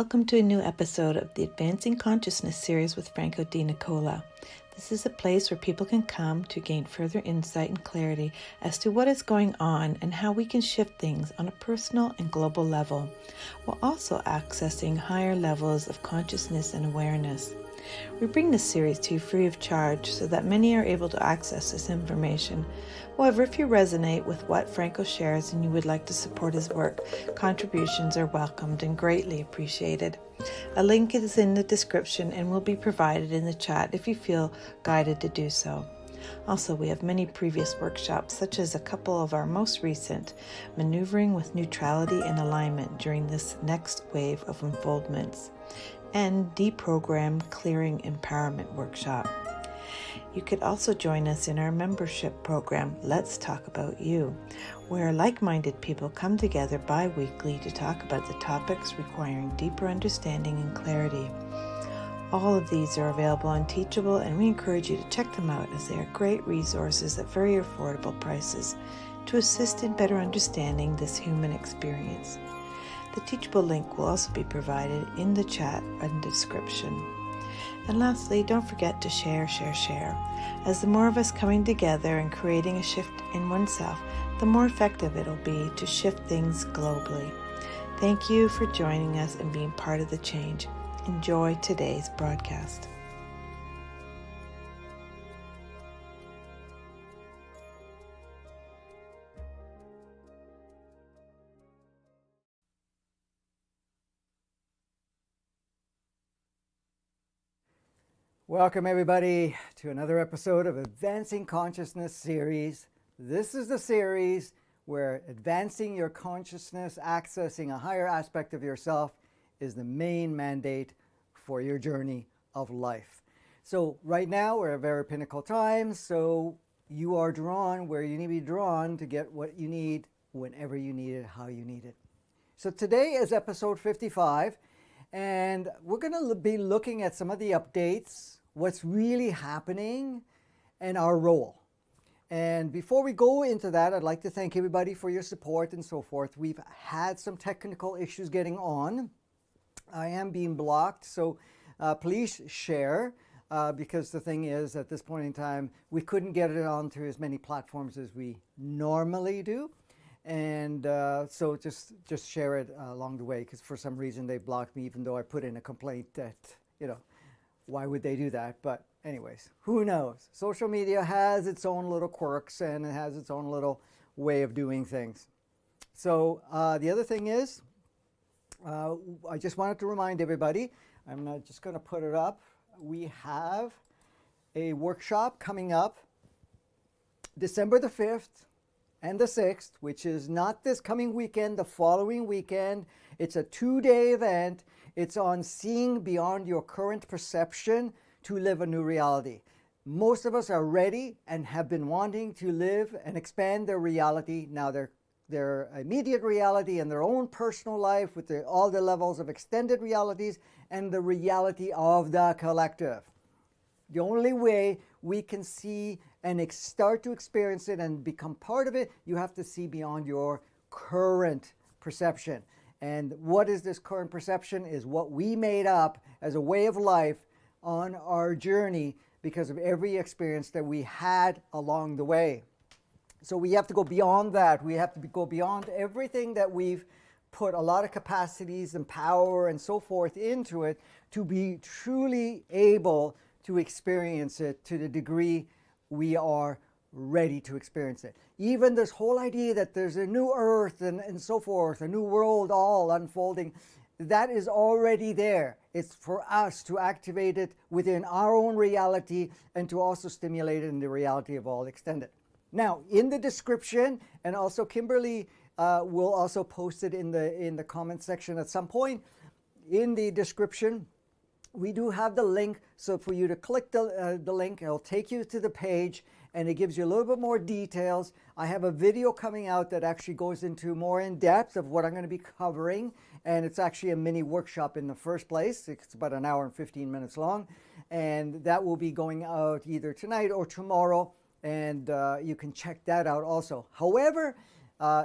Welcome to a new episode of the Advancing Consciousness series with Franco Di Nicola. This is a place where people can come to gain further insight and clarity as to what is going on and how we can shift things on a personal and global level, while also accessing higher levels of consciousness and awareness. We bring this series to you free of charge so that many are able to access this information. However, if you resonate with what Franco shares and you would like to support his work, contributions are welcomed and greatly appreciated. A link is in the description and will be provided in the chat if you feel guided to do so. Also, we have many previous workshops, such as a couple of our most recent, Maneuvering with Neutrality and Alignment during this next wave of unfoldments, and Deprogram Clearing Empowerment Workshop. You could also join us in our membership program, Let's Talk About You, where like-minded people come together bi-weekly to talk about the topics requiring deeper understanding and clarity. All of these are available on Teachable, and we encourage you to check them out as they are great resources at very affordable prices to assist in better understanding this human experience. The Teachable link will also be provided in the chat and description. And lastly, don't forget to share. As the more of us coming together and creating a shift in oneself, the more effective it'll be to shift things globally. Thank you for joining us and being part of the change. Enjoy today's broadcast. Welcome everybody to another episode of Advancing Consciousness series. This is the series where advancing your consciousness, accessing a higher aspect of yourself is the main mandate for your journey of life. So right now we're at very pinnacle times, so you are drawn where you need to be drawn to get what you need whenever you need it, how you need it. So today is episode 55, and we're going to be looking at some of the updates, what's really happening, and our role. And before we go into that, I'd like to thank everybody for your support and so forth. We've had some technical issues getting on. I am being blocked, so please share, because the thing is, at this point in time, we couldn't get it onto as many platforms as we normally do. And so just share it along the way, because for some reason they blocked me, even though I put in a complaint that, why would they do that? But anyways, who knows? Social media has its own little quirks and it has its own little way of doing things. So the other thing is, I just wanted to remind everybody, I'm not just going to put it up. We have a workshop coming up December the 5th and the 6th, which is not this coming weekend, the following weekend. It's a 2-day event. It's on seeing beyond your current perception to live a new reality. Most of us are ready and have been wanting to live and expand their reality. Now their immediate reality and their own personal life with all the levels of extended realities and the reality of the collective. The only way we can see and start to experience it and become part of it, you have to see beyond your current perception. And what is this current perception is what we made up as a way of life on our journey because of every experience that we had along the way. So we have to go beyond that. We have to go beyond everything that we've put a lot of capacities and power and so forth into it to be truly able to experience it to the degree we are ready to experience it. Even this whole idea that there's a new earth and so forth, a new world all unfolding, that is already there. It's for us to activate it within our own reality and to also stimulate it in the reality of all extended. Now, in the description, and also Kimberly will also post it in the comment section at some point, in the description, we do have the link. So for you to click the link, it'll take you to the page and it gives you a little bit more details. I have a video coming out that actually goes into more in depth of what I'm going to be covering. And it's actually a mini workshop in the first place. It's about an hour and 15 minutes long. And that will be going out either tonight or tomorrow. And you can check that out also. However,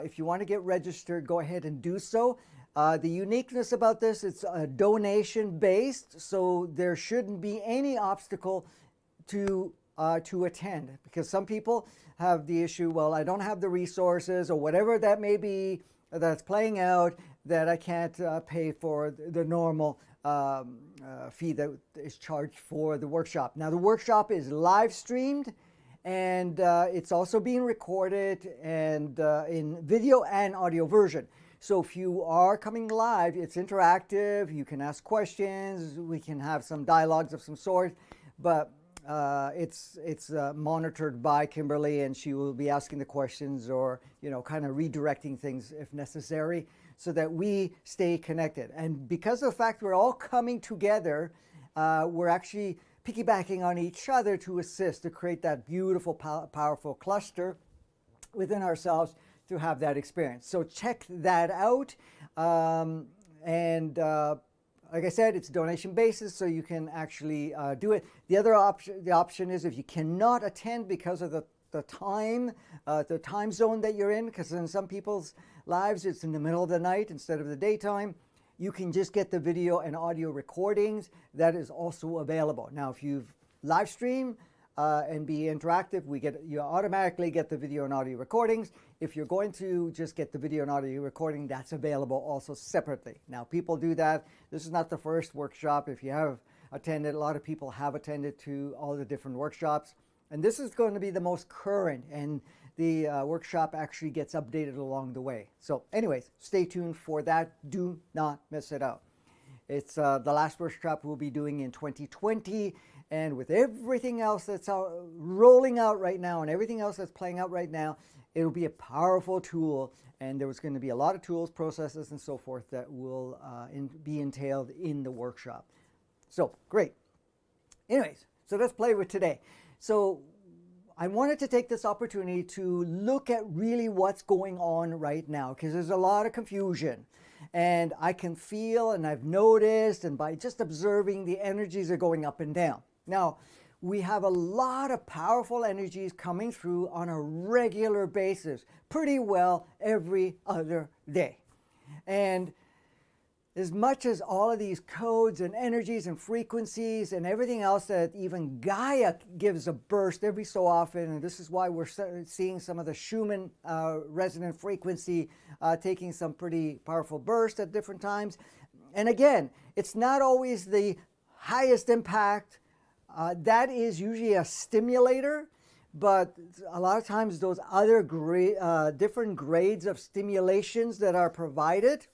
if you want to get registered, go ahead and do so. The uniqueness about this, it's donation based, so there shouldn't be any obstacle to attend, because some people have the issue, well, I don't have the resources or whatever that may be that's playing out, that I can't pay for the normal fee that is charged for the workshop. Now the workshop is live streamed, and it's also being recorded and in video and audio version. So if you are coming live, it's interactive, you can ask questions, we can have some dialogues of some sort, but it's monitored by Kimberly, and she will be asking the questions, or kind of redirecting things if necessary, so that we stay connected. And because of the fact we're all coming together, we're actually piggybacking on each other to assist, to create that beautiful, powerful cluster within ourselves to have that experience. So check that out. Like I said, it's donation basis, so you can actually do it. The other option is, if you cannot attend because of the time zone that you're in, because in some people's lives it's in the middle of the night instead of the daytime, you can just get the video and audio recordings. That is also available. Now, if you live stream and be interactive, you automatically get the video and audio recordings. If you're going to just get the video and audio recording, that's available also separately. Now, people do that. This is not the first workshop. If you have attended, a lot of people have attended to all the different workshops, and this is going to be the most current, and the workshop actually gets updated along the way. So anyways, stay tuned for that. Do not miss it out. It's the last workshop we'll be doing in 2020, and with everything else that's rolling out right now and everything else that's playing out right now, it'll be a powerful tool, and there was going to be a lot of tools, processes, and so forth that will be entailed in the workshop. So great. Anyways, so let's play with today. So I wanted to take this opportunity to look at really what's going on right now, because there's a lot of confusion, and I can feel, and I've noticed, and by just observing, the energies are going up and down. Now, we have a lot of powerful energies coming through on a regular basis, pretty well every other day. And as much as all of these codes and energies and frequencies and everything else that even Gaia gives a burst every so often, and this is why we're seeing some of the Schumann resonant frequency taking some pretty powerful bursts at different times. And again, it's not always the highest impact. That is usually a stimulator, but a lot of times those other different grades of stimulations that are provided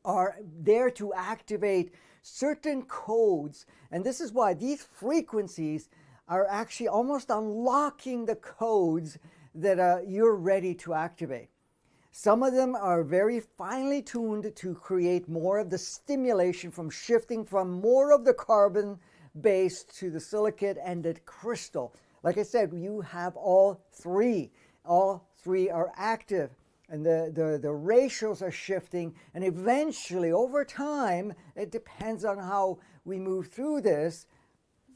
are there to activate certain codes. And this is why these frequencies are actually almost unlocking the codes that you're ready to activate. Some of them are very finely tuned to create more of the stimulation from shifting from more of the carbon base to the silicate and the crystal. Like I said, you have all three. All three are active. And the ratios are shifting, and eventually, over time, it depends on how we move through this,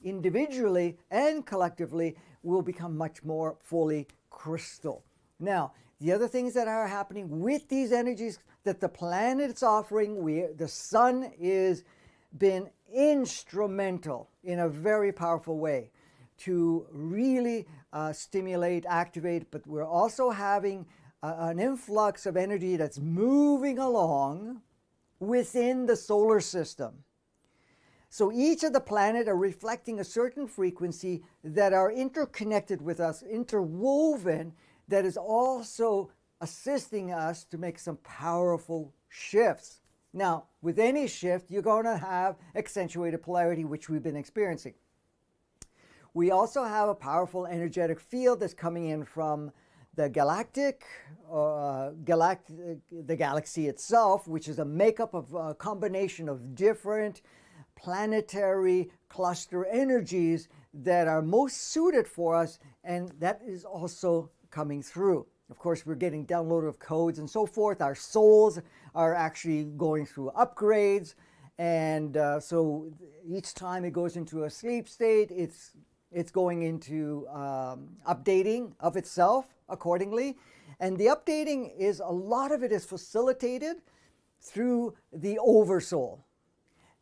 individually and collectively, we'll become much more fully crystal. Now, the other things that are happening with these energies that the planet's offering, the sun is been instrumental in a very powerful way to really stimulate, activate, but we're also having an influx of energy that's moving along within the solar system. So each of the planets are reflecting a certain frequency that are interconnected with us, interwoven, that is also assisting us to make some powerful shifts. Now, with any shift, you're going to have accentuated polarity, which we've been experiencing. We also have a powerful energetic field that's coming in from the the galaxy itself, which is a makeup of a combination of different planetary cluster energies that are most suited for us, and that is also coming through. Of course, we're getting download of codes and so forth. Our souls are actually going through upgrades, and so each time it goes into a sleep state, it's going into updating of itself accordingly. And the updating is, a lot of it is facilitated through the oversoul.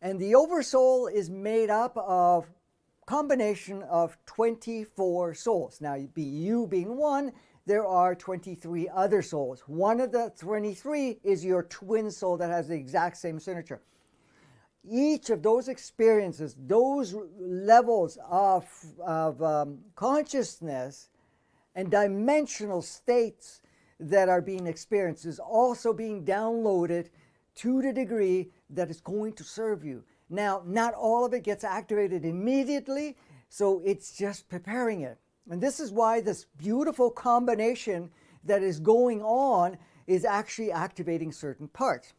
And the oversoul is made up of combination of 24 souls. Now, you being one, there are 23 other souls. One of the 23 is your twin soul that has the exact same signature. Each of those experiences, those levels of consciousness and dimensional states that are being experienced is also being downloaded to the degree that it's going to serve you. Now, not all of it gets activated immediately, so it's just preparing it. And this is why this beautiful combination that is going on is actually activating certain parts.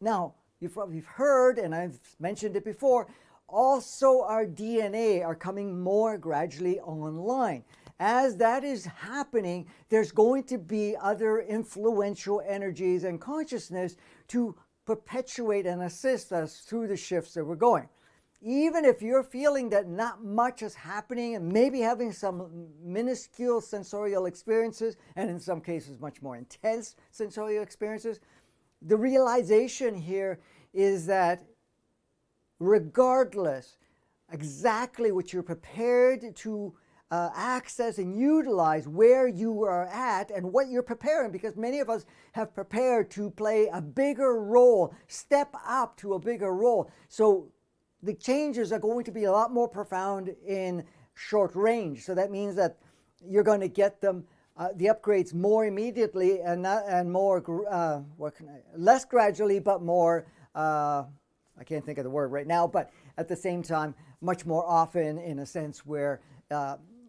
Now, you've heard, and I've mentioned it before, also our DNA are coming more gradually online. As that is happening, there's going to be other influential energies and consciousness to perpetuate and assist us through the shifts that we're going. Even if you're feeling that not much is happening and maybe having some minuscule sensorial experiences, and in some cases much more intense sensorial experiences, the realization here is that regardless exactly what you're prepared to access and utilize, where you are at and what you're preparing, because many of us have prepared to play a bigger role, step up to a bigger role. So the changes are going to be a lot more profound in short range. So that means that you're going to get them, the upgrades more immediately and more, less gradually, but more, I can't think of the word right now, but at the same time, much more often in a sense where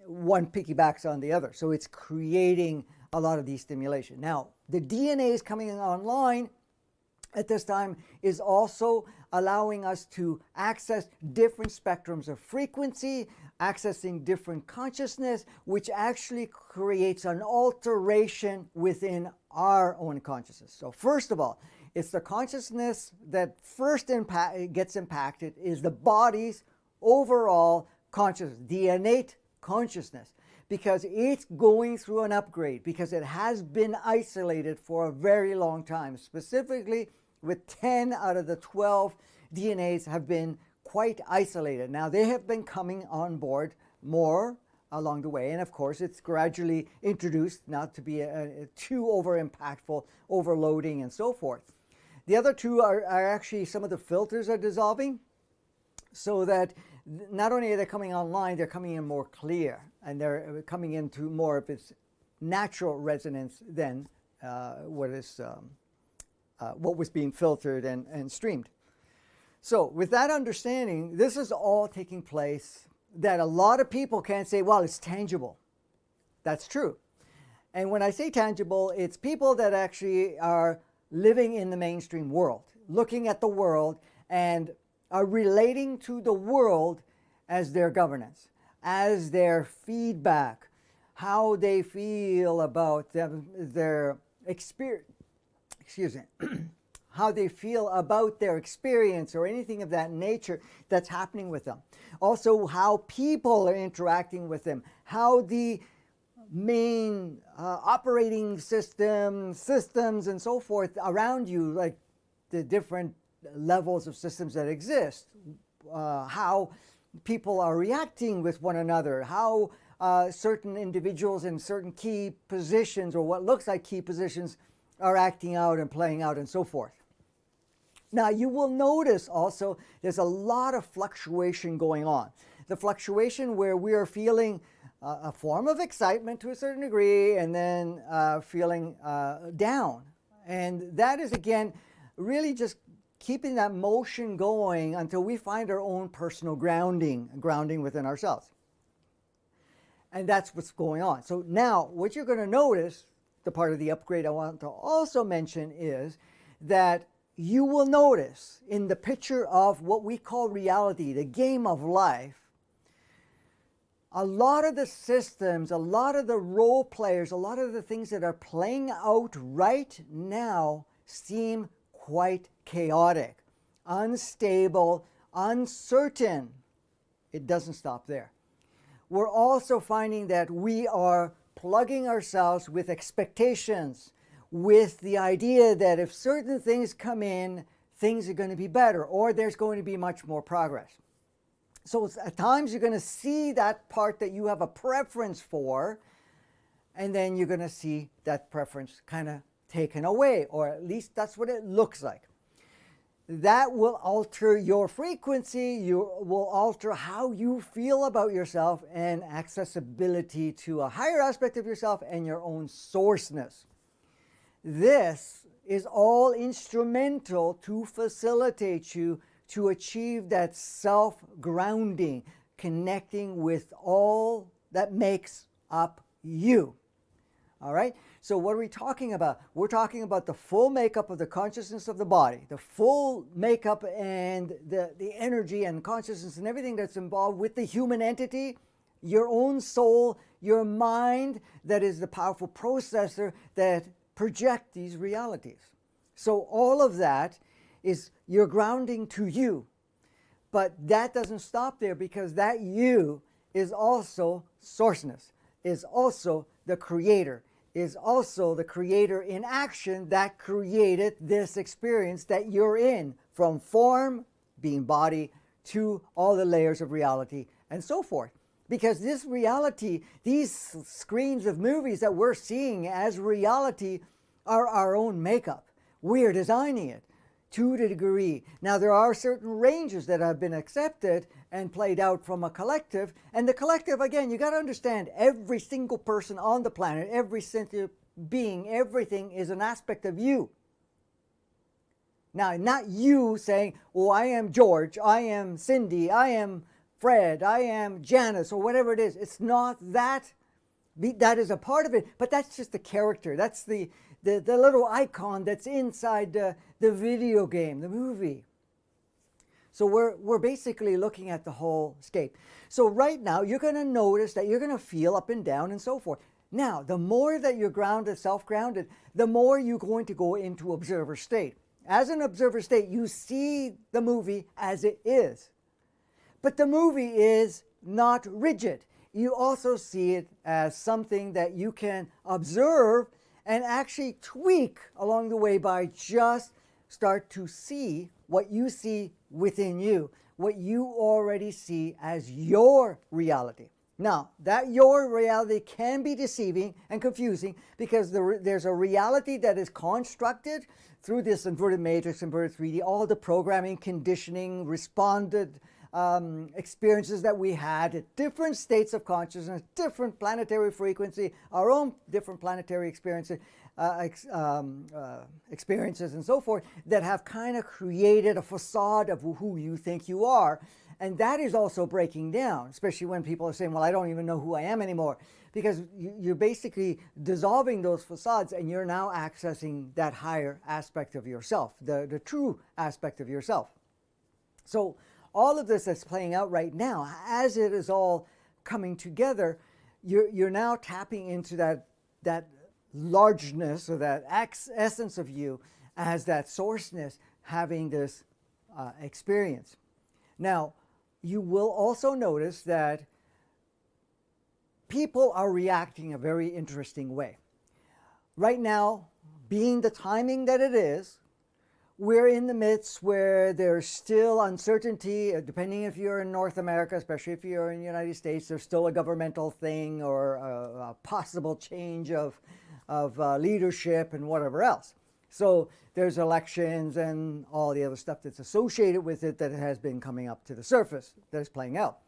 one piggybacks on the other. So it's creating a lot of destimulation. Now, the DNA is coming online at this time is also allowing us to access different spectrums of frequency, accessing different consciousness, which actually creates an alteration within our own consciousness. So first of all, it's the consciousness that first gets impacted is the body's overall consciousness, the innate consciousness, because it's going through an upgrade, because it has been isolated for a very long time. Specifically, with 10 out of the 12 DNAs have been quite isolated. Now, they have been coming on board more along the way, and of course, it's gradually introduced not to be too over-impactful, overloading, and so forth. The other two are actually some of the filters are dissolving, so that not only are they coming online, they're coming in more clear, and they're coming into more of its natural resonance than what was being filtered and streamed. So with that understanding, this is all taking place that a lot of people can't say, well, it's tangible. That's true. And when I say tangible, it's people that actually are living in the mainstream world, looking at the world and are relating to the world as their governance, as their feedback, how they feel about their experience, how they feel about their experience or anything of that nature that's happening with them. Also, how people are interacting with them, how the main operating systems and so forth around you, like the different levels of systems that exist, how people are reacting with one another, how certain individuals in certain key positions or what looks like key positions are acting out and playing out and so forth. Now, you will notice also there's a lot of fluctuation going on. The fluctuation where we are feeling a form of excitement to a certain degree and then feeling down. And that is, again, really just keeping that motion going until we find our own personal grounding within ourselves. And that's what's going on. So now what you're going to notice, the part of the upgrade I want to also mention is that you will notice in the picture of what we call reality, the game of life, a lot of the systems, a lot of the role players, a lot of the things that are playing out right now seem quite chaotic, unstable, uncertain. It doesn't stop there. We're also finding that we are plugging ourselves with expectations, with the idea that if certain things come in, things are going to be better, or there's going to be much more progress. So at times you're going to see that part that you have a preference for, and then you're going to see that preference kind of taken away, or at least that's what it looks like. That will alter your frequency, you will alter how you feel about yourself and accessibility to a higher aspect of yourself and your own sourceness. This is all instrumental to facilitate you to achieve that self-grounding, connecting with all that makes up you. All right? So what are we talking about? We're talking about the full makeup of the consciousness of the body, the full makeup and the energy and consciousness and everything that's involved with the human entity, your own soul, your mind that is the powerful processor that project these realities. So all of that is your grounding to you. But that doesn't stop there, because that you is also sourceness, is also the creator, is also the creator in action that created this experience that you're in, from form, being body, to all the layers of reality and so forth. Because this reality, these screens of movies that we're seeing as reality are our own makeup. We're designing it to the degree. Now, there are certain ranges that have been accepted and played out from a collective. And the collective, again, you got to understand, every single person on the planet, every sentient being, everything is an aspect of you. Now, not you saying, oh, I am George, I am Cindy, I am Fred, I am Janice, or whatever it is. It's not that. That is a part of it, but that's just the character. That's the little icon that's inside the video game, the movie. So we're basically looking at the whole scape. So right now, you're going to notice that you're going to feel up and down and so forth. Now, the more that you're grounded, self-grounded, the more you're going to go into observer state. As an observer state, you see the movie as it is. But the movie is not rigid. You also see it as something that you can observe and actually tweak along the way by just start to see what you see within you, what you already see as your reality. Now, that your reality can be deceiving and confusing, because there's a reality that is constructed through this inverted matrix, inverted 3D, all the programming, conditioning, responded experiences that we had at different states of consciousness, different planetary frequency, our own different planetary experiences, experiences and so forth, that have kind of created a facade of who you think you are. And that is also breaking down, especially when people are saying, well, I don't even know who I am anymore, because you're basically dissolving those facades and you're now accessing that higher aspect of yourself, the true aspect of yourself. So all of this that's playing out right now, as it is all coming together, you're now tapping into that largeness, or that essence of you as that sourceness having this experience. Now, you will also notice that people are reacting a very interesting way. Right now, being the timing that it is, we're in the midst where there's still uncertainty, depending if you're in North America, especially if you're in the United States, there's still a governmental thing or a possible change of leadership and whatever else. So there's elections and all the other stuff that's associated with it that has been coming up to the surface, that is playing out.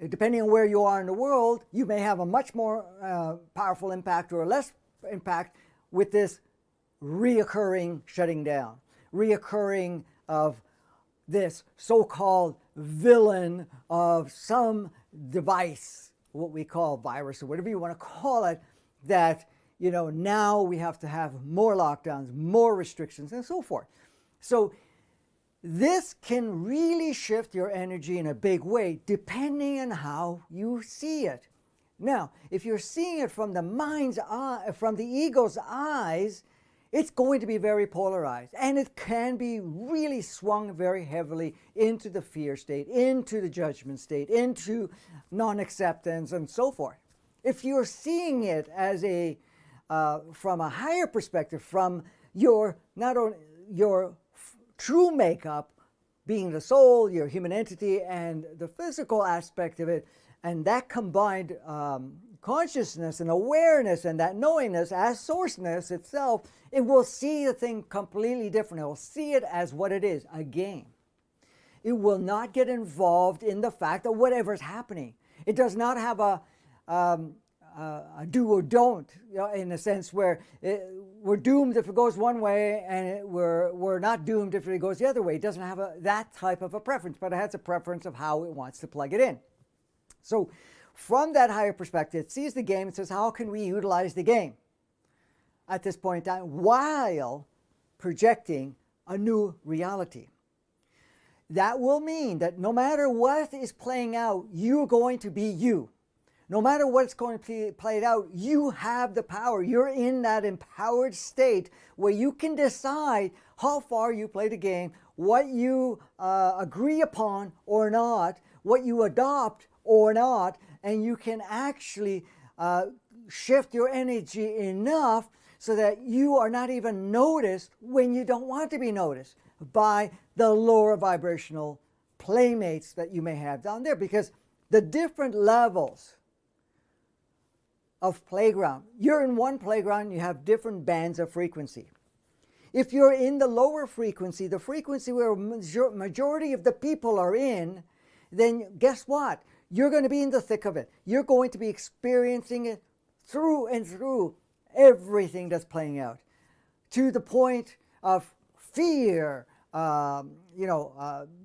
Depending on where you are in the world, you may have a much more powerful impact or less impact with this reoccurring shutting down, reoccurring of this so-called villain of some device, what we call virus or whatever you want to call it, that, you know, now we have to have more lockdowns, more restrictions, and so forth. So this can really shift your energy in a big way, depending on how you see it. Now, if you're seeing it from the mind's eye, from the ego's eyes, it's going to be very polarized, and it can be really swung very heavily into the fear state, into the judgment state, into non-acceptance, and so forth. If you're seeing it as a from a higher perspective, from your not only your true makeup, being the soul, your human entity, and the physical aspect of it, and that combined consciousness and awareness and that knowingness as sourceness itself, it will see the thing completely different. It will see it as what it is, a game. It will not get involved in the fact of whatever's happening. It does not have a do or don't, you know, in a sense where we're doomed if it goes one way, and we're not doomed if it goes the other way. It doesn't have that type of a preference, but it has a preference of how it wants to plug it in. So from that higher perspective, it sees the game and says, how can we utilize the game at this point in time while projecting a new reality? That will mean that no matter what is playing out, you're going to be you. No matter what's going to be played out, you have the power. You're in that empowered state where you can decide how far you play the game, what you agree upon or not, what you adopt or not, and you can actually shift your energy enough so that you are not even noticed when you don't want to be noticed by the lower vibrational playmates that you may have down there, because the different levels of playground. You're in one playground, you have different bands of frequency. If you're in the lower frequency, the frequency where majority of the people are in, then guess what? You're going to be in the thick of it. You're going to be experiencing it through and through everything that's playing out, to the point of fear,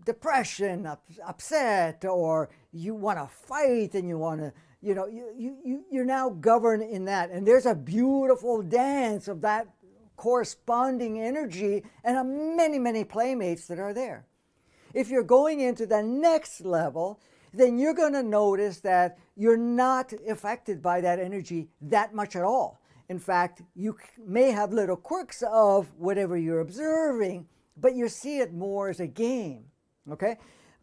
depression, upset, or you want to fight and you want to, you're now governed in that. And there's a beautiful dance of that corresponding energy and many, many playmates that are there. If you're going into the next level, then you're going to notice that you're not affected by that energy that much at all. In fact, you may have little quirks of whatever you're observing, but you see it more as a game, okay?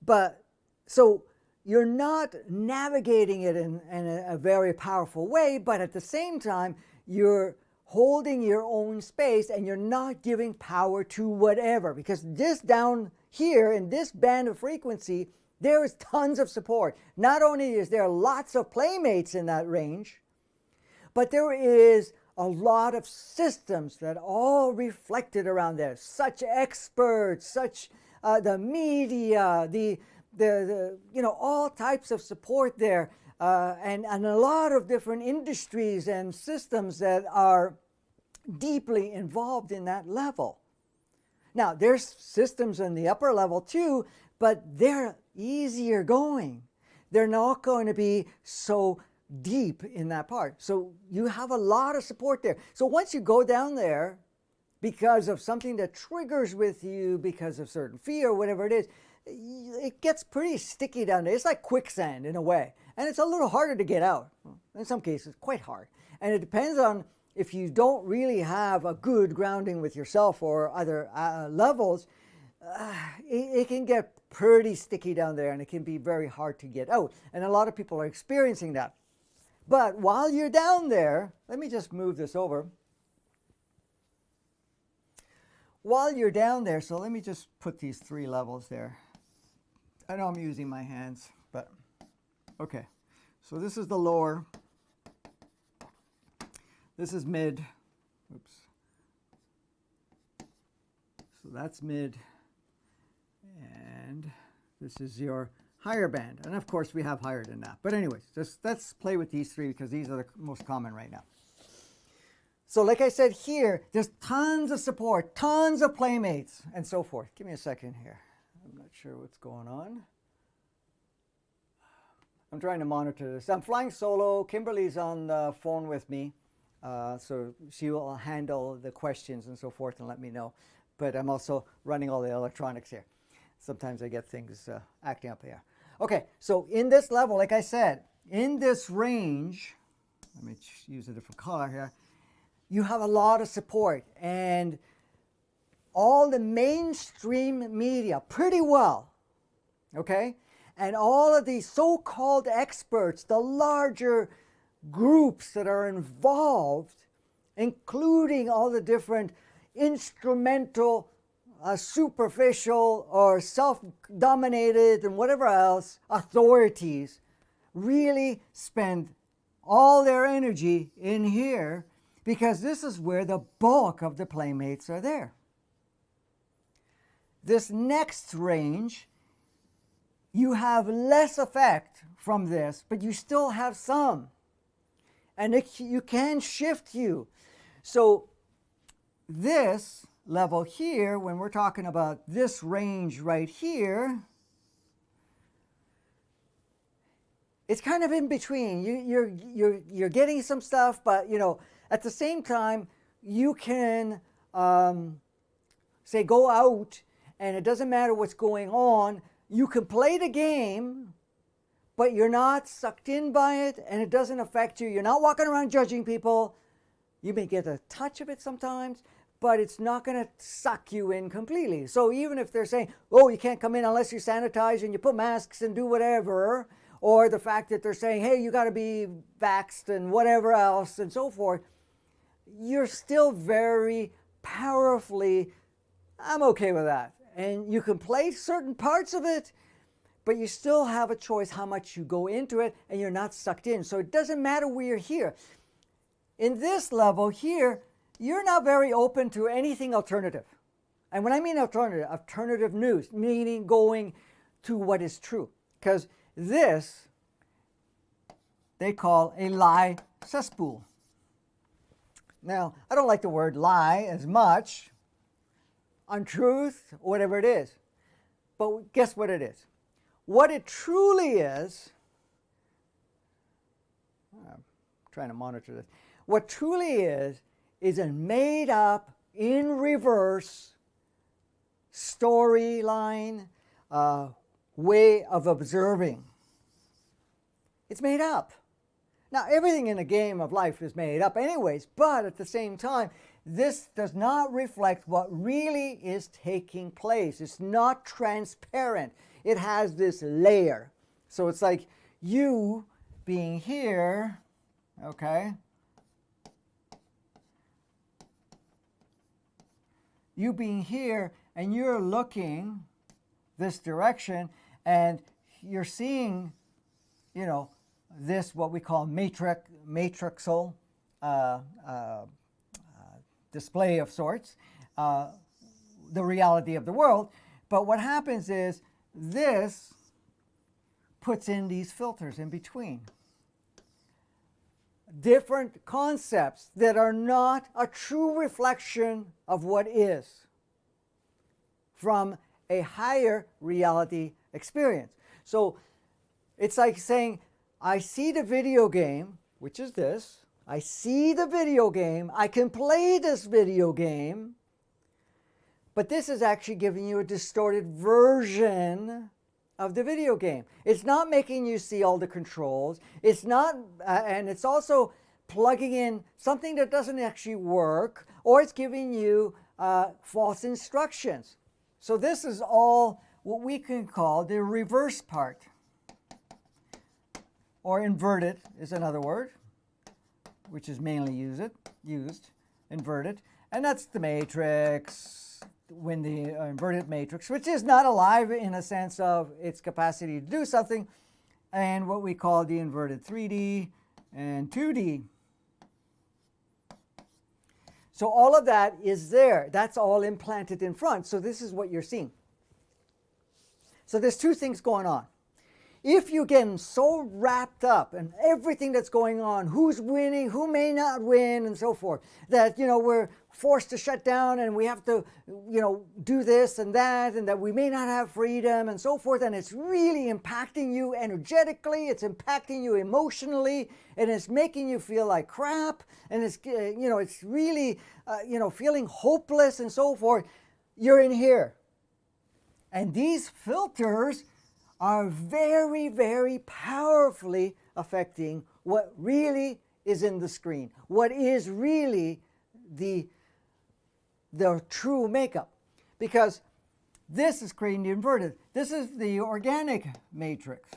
But so you're not navigating it in a very powerful way, but at the same time, you're holding your own space and you're not giving power to whatever, because this down here in this band of frequency, there is tons of support. Not only is there lots of playmates in that range, but there is a lot of systems that all reflected around there, such experts, such the media, the all types of support there, and a lot of different industries and systems that are deeply involved in that level. Now, there's systems in the upper level too, but they're easier going. They're not going to be so deep in that part. So you have a lot of support there. So once you go down there because of something that triggers with you because of certain fear or whatever it is, it gets pretty sticky down there. It's like quicksand in a way. And it's a little harder to get out. In some cases, quite hard. And it depends on if you don't really have a good grounding with yourself or other levels, it can get pretty sticky down there and it can be very hard to get out. And a lot of people are experiencing that. But while you're down there, let me just move this over. While you're down there, so let me just put these 3 levels there. I know I'm using my hands, but okay. So this is the lower. This is mid. Oops. So that's mid. And this is your higher band. And of course, we have higher than that. But anyways, just let's play with these 3 because these are the most common right now. So like I said here, there's tons of support, tons of playmates, and so forth. Give me a second here. I'm not sure what's going on. I'm trying to monitor this. I'm flying solo. Kimberly's on the phone with me. So she will handle the questions and so forth and let me know. But I'm also running all the electronics here. Sometimes I get things acting up here. Okay, so in this level, like I said, in this range, let me use a different color here, you have a lot of support. And all the mainstream media, pretty well, okay? And all of these so-called experts, the larger groups that are involved, including all the different instrumental, superficial, or self-dominated and whatever else authorities really spend all their energy in here, because this is where the bulk of the playmates are there. This next range, you have less effect from this, but you still have some. And you can shift you. So this level here, when we're talking about this range right here, it's kind of in between. You're getting some stuff, but at the same time, you can say go out, and it doesn't matter what's going on. You can play the game, but you're not sucked in by it, and it doesn't affect you. You're not walking around judging people. You may get a touch of it sometimes, but it's not going to suck you in completely. So even if they're saying, oh, you can't come in unless you sanitize and you put masks and do whatever, or the fact that they're saying, hey, you got to be vaxxed and whatever else and so forth, you're still very powerfully, I'm okay with that. And you can play certain parts of it, but you still have a choice how much you go into it, and you're not sucked in. So it doesn't matter where you're here. In this level here, you're not very open to anything alternative. And when I mean alternative news, meaning going to what is true. Because this, they call a lie cesspool. Now, I don't like the word lie as much, untruth, whatever it is. But guess what it is? What it truly is, I'm trying to monitor this. What truly is a made up, in reverse storyline, way of observing. It's made up. Now, everything in a game of life is made up anyways, but at the same time, this does not reflect what really is taking place. It's not transparent. It has this layer. So it's like you being here, okay? You being here, and you're looking this direction, and you're seeing, this what we call matrixal display of sorts, the reality of the world. But what happens is this puts in these filters in between. Different concepts that are not a true reflection of what is from a higher reality experience. So it's like saying, I see the video game, which is this. I see the video game. I can play this video game. But this is actually giving you a distorted version of the video game. It's not making you see all the controls. It's not, and it's also plugging in something that doesn't actually work, or it's giving you false instructions. So this is all what we can call the reverse part. Or inverted is another word, which is mainly used, inverted. And that's the matrix, when the inverted matrix, which is not alive in a sense of its capacity to do something, and what we call the inverted 3D and 2D. So all of that is there. That's all implanted in front. So this is what you're seeing. So there's two things going on. If you get so wrapped up in everything that's going on, who's winning, who may not win, and so forth, that we're forced to shut down and we have to do this and that we may not have freedom and so forth, and it's really impacting you energetically, it's impacting you emotionally, and it's making you feel like crap, and it's it's really feeling hopeless and so forth, you're in here. And these filters are very, very powerfully affecting what really is in the screen, what is really the true makeup. Because this is creating the inverted. This is the organic matrix.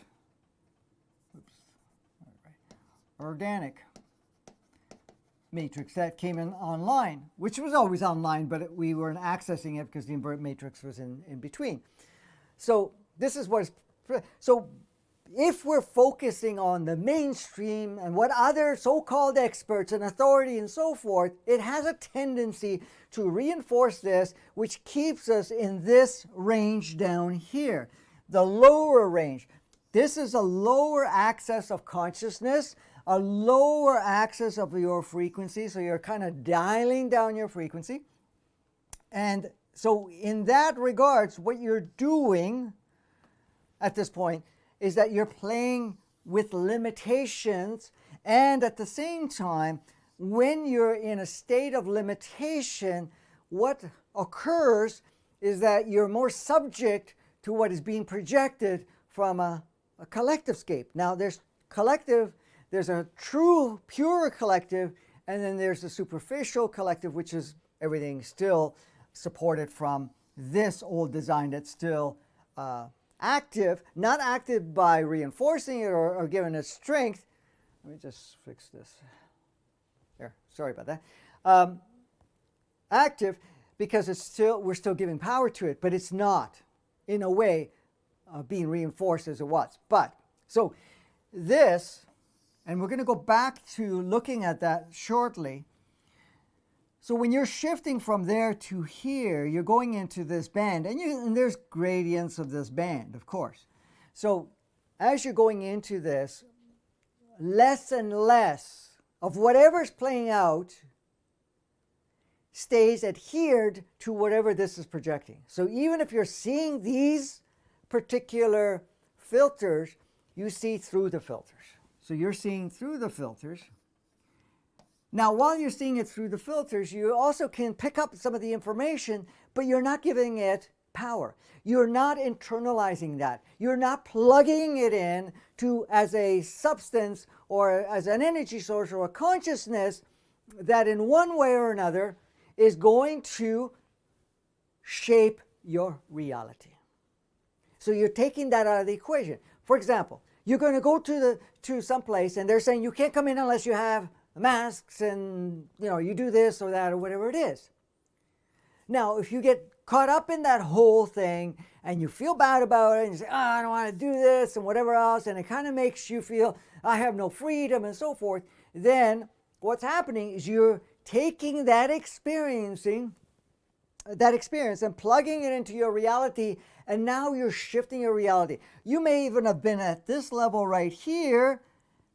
Oops. Organic matrix that came in online, which was always online, but we weren't accessing it because the invert matrix was in between. So this is so if we're focusing on the mainstream and what other so-called experts and authority and so forth, it has a tendency to reinforce this, which keeps us in this range down here, the lower range. This is a lower axis of consciousness, a lower axis of your frequency, so you're kind of dialing down your frequency. And so in that regards, what you're doing at this point is that you're playing with limitations, and at the same time, when you're in a state of limitation, what occurs is that you're more subject to what is being projected from a collective scape. Now there's a true pure collective, and then there's a superficial collective, which is everything still supported from this old design that's still active, not active by reinforcing it or giving it strength. Let me just fix this. There, sorry about that. Active because we're still giving power to it, but it's not, in a way, being reinforced as it was. But, so this, and we're going to go back to looking at that shortly. So when you're shifting from there to here, you're going into this band, and there's gradients of this band, of course. So as you're going into this, less and less of whatever's playing out stays adhered to whatever this is projecting. So even if you're seeing these particular filters, you see through the filters. So you're seeing through the filters. Now, while you're seeing it through the filters, you also can pick up some of the information, but you're not giving it power. You're not internalizing that. You're not plugging it in as a substance or as an energy source or a consciousness that in one way or another is going to shape your reality. So you're taking that out of the equation. For example, you're going to go to some place and they're saying you can't come in unless you have masks and you do this or that or whatever it is. Now, if you get caught up in that whole thing and you feel bad about it and you say, I don't want to do this and whatever else, and it kind of makes you feel I have no freedom and so forth, then what's happening is you're taking that experience and plugging it into your reality, and now you're shifting your reality. You may even have been at this level right here,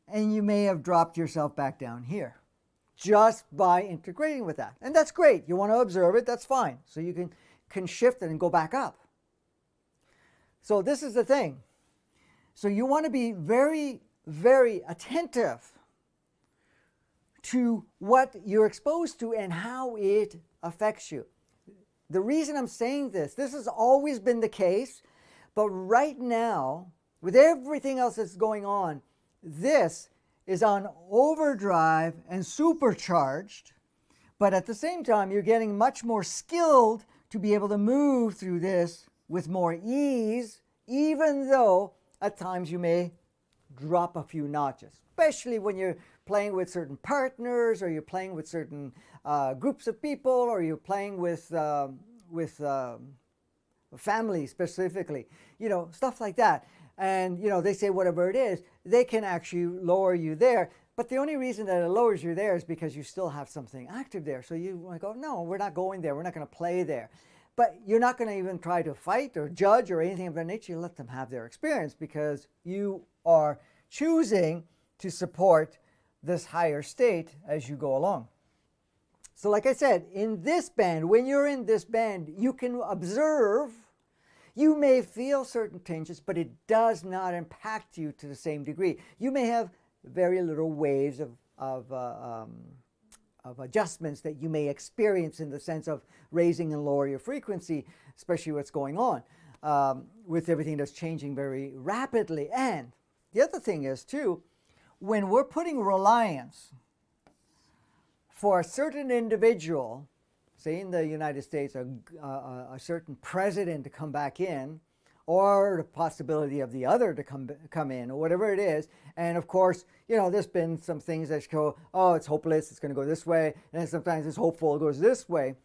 and you may have dropped yourself back down here just by integrating with that. And that's great. You want to observe it, that's fine. So you can shift it and go back up. So this is the thing. So you want to be very, very attentive to what you're exposed to and how it affects you. The reason I'm saying this has always been the case, but right now, with everything else that's going on, this is on overdrive and supercharged, but at the same time, you're getting much more skilled to be able to move through this with more ease, even though at times you may drop a few notches, especially when you're playing with certain partners, or you're playing with certain groups of people, or you're playing with family specifically, stuff like that. And, they say whatever it is, they can actually lower you there. But the only reason that it lowers you there is because you still have something active there. So you want to go, no, we're not going there. We're not going to play there. But you're not going to even try to fight or judge or anything of that nature. You let them have their experience because you are choosing to support this higher state as you go along. So like I said, in this band, when you're in this band, you can observe. You may feel certain changes, but it does not impact you to the same degree. You may have very little waves of adjustments that you may experience in the sense of raising and lower your frequency, especially what's going on with everything that's changing very rapidly. And the other thing is, too, when we're putting reliance for a certain individual, say in the United States, a certain president to come back in, or the possibility of the other to come in, or whatever it is. And of course, there's been some things that go, oh, it's hopeless, it's going to go this way, and then sometimes it's hopeful, it goes this way.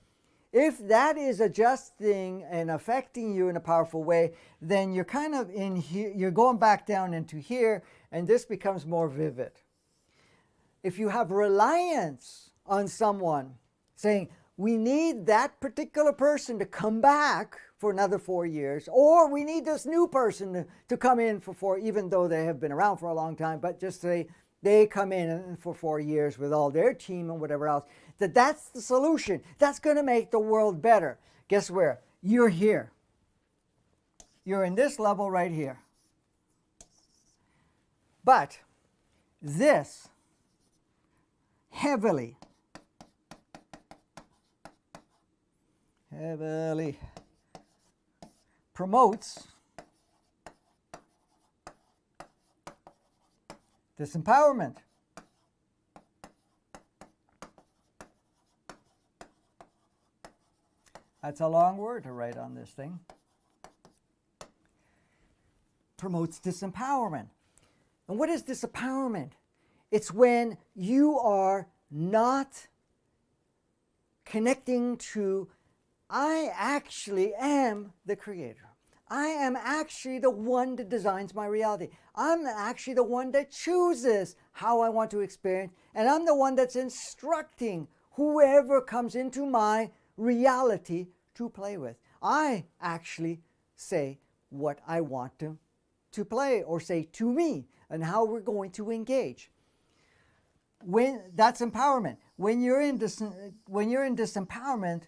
If that is adjusting and affecting you in a powerful way, then you're kind of in here, you're going back down into here, and this becomes more vivid. If you have reliance on someone saying, we need that particular person to come back for another 4 years, or we need this new person to come in for 4, even though they have been around for a long time, but just say they come in for 4 years with all their team and whatever else, that's the solution. That's going to make the world better. Guess where? You're here. You're in this level right here. But this heavily promotes disempowerment. That's a long word to write on this thing. Promotes disempowerment. And what is disempowerment? It's when you are not connecting to, I actually am the creator. I am actually the one that designs my reality. I'm actually the one that chooses how I want to experience, and I'm the one that's instructing whoever comes into my reality to play with. I actually say what I want to play, or say to me, and how we're going to engage. That's empowerment. When you're in disempowerment,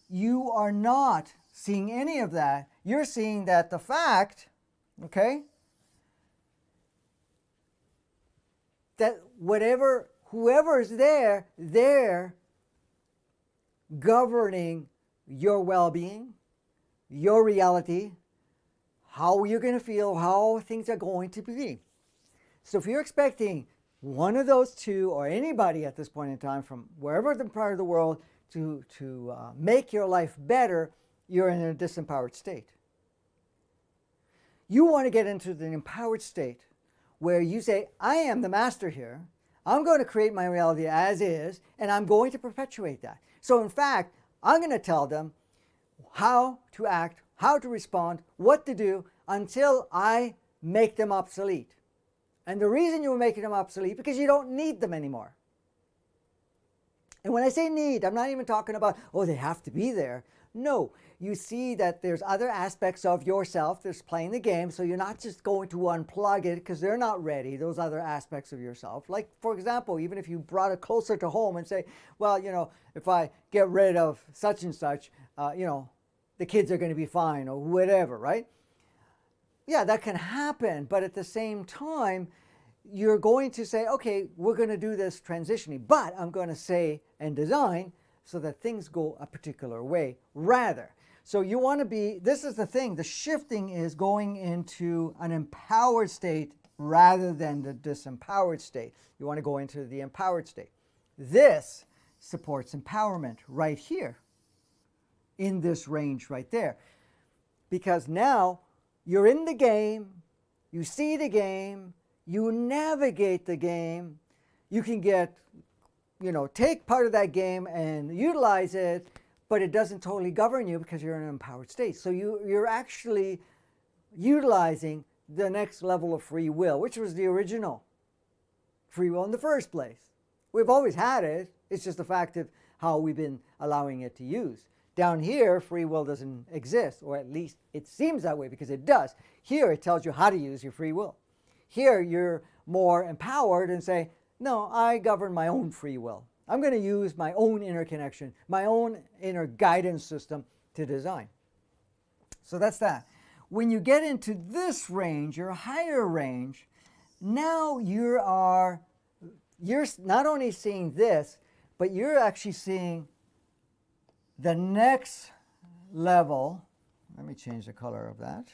you are not seeing any of that. You're seeing that the fact, okay, that whoever is there, they're governing your well-being, your reality, how you're going to feel, how things are going to be. So if you're expecting one of those two, or anybody at this point in time from wherever the part of the world, to make your life better, you're in a disempowered state. You want to get into the empowered state where you say, I am the master here. I'm going to create my reality as is, and I'm going to perpetuate that. So in fact, I'm going to tell them how to act, how to respond, what to do, until I make them obsolete. And the reason you're making them obsolete, because you don't need them anymore. And when I say need, I'm not even talking about, oh, they have to be there. No, you see that there's other aspects of yourself that's playing the game, so you're not just going to unplug it because they're not ready, those other aspects of yourself. Like, for example, even if you brought it closer to home and say, well, if I get rid of such and such, the kids are going to be fine, or whatever, right? Yeah, that can happen, but at the same time, you're going to say, okay, we're going to do this transitioning, but I'm going to say and design so that things go a particular way rather. So you want to be, this is the thing, the shifting is going into an empowered state rather than the disempowered state. You want to go into the empowered state. This supports empowerment right here in this range right there. Because now you're in the game, you see the game, you navigate the game, you can get, take part of that game and utilize it, but it doesn't totally govern you because you're in an empowered state. So you're actually utilizing the next level of free will, which was the original free will in the first place. We've always had it, it's just the fact of how we've been allowing it to use. Down here, free will doesn't exist, or at least it seems that way because it does. Here, it tells you how to use your free will. Here, you're more empowered and say, no, I govern my own free will. I'm going to use my own inner connection, my own inner guidance system to design. So that's that. When you get into this range, your higher range, now you're not only seeing this, but you're actually seeing the next level. Let me change the color of that.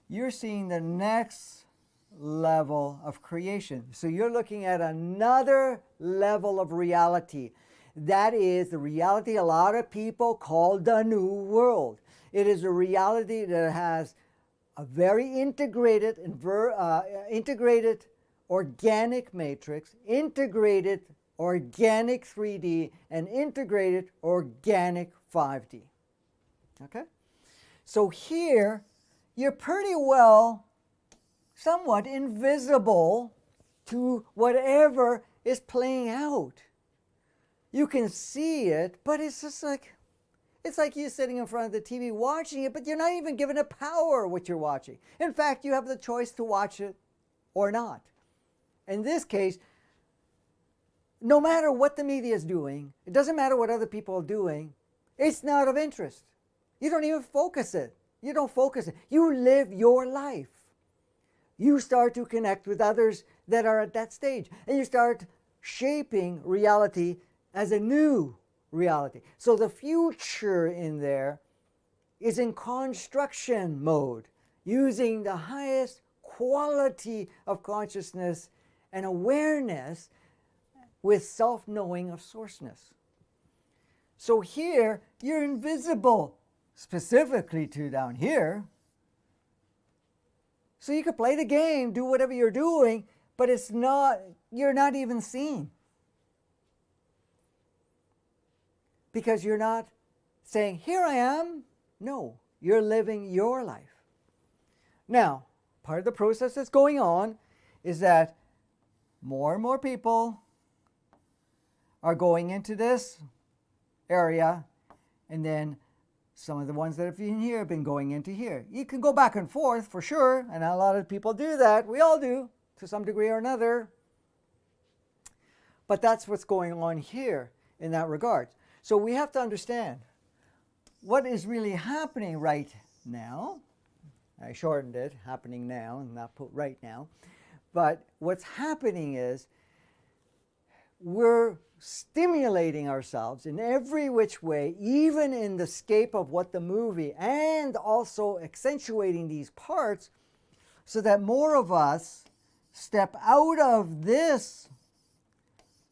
You're seeing the next level of creation. So you're looking at another level of reality. That is the reality a lot of people call the new world. It is a reality that has a very integrated, integrated organic matrix, integrated organic 3D, and integrated organic 5D. Okay? So here, you're pretty well somewhat invisible to whatever is playing out. You can see it, but it's just like, it's like you sitting in front of the TV watching it, but you're not even given a power what you're watching. In fact, you have the choice to watch it or not. In this case, no matter what the media is doing, it doesn't matter what other people are doing, it's not of interest. You don't even focus it. You don't focus it. You live your life. You start to connect with others that are at that stage, and you start shaping reality as a new reality. So the future in there is in construction mode, using the highest quality of consciousness and awareness with self-knowing of sourceness. So here, you're invisible, specifically to down here. So you could play the game, do whatever you're doing, but it's not, you're not even seen. Because you're not saying, here I am. No, you're living your life. Now, part of the process that's going on is that more and more people are going into this area, and then some of the ones that have been here have been going into here. You can go back and forth for sure, and a lot of people do that. We all do to some degree or another. But that's what's going on here in that regard. So we have to understand what is really happening right now. I shortened it, happening now, and not put right now. But what's happening is we're stimulating ourselves in every which way, even in the scape of what the movie, and also accentuating these parts so that more of us step out of this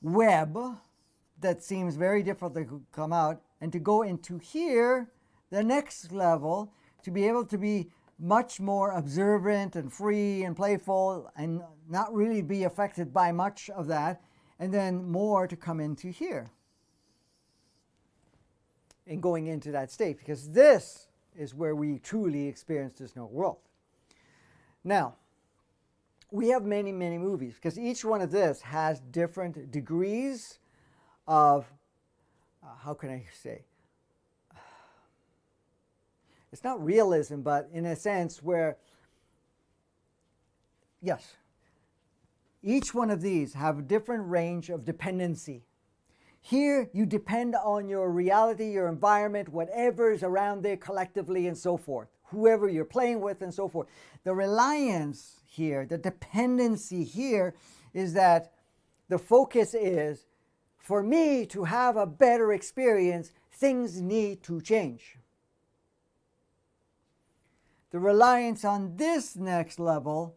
web that seems very difficult to come out and to go into here, the next level, to be able to be much more observant and free and playful and not really be affected by much of that, and then more to come into here and going into that state, because this is where we truly experience this new world. Now, we have many, many movies, because each one of this has different degrees of, how can I say, it's not realism, but in a sense where, yes, each one of these have a different range of dependency. Here, you depend on your reality, your environment, whatever is around there collectively and so forth, whoever you're playing with and so forth. The reliance here, the dependency here is that the focus is, for me to have a better experience, things need to change. The reliance on this next level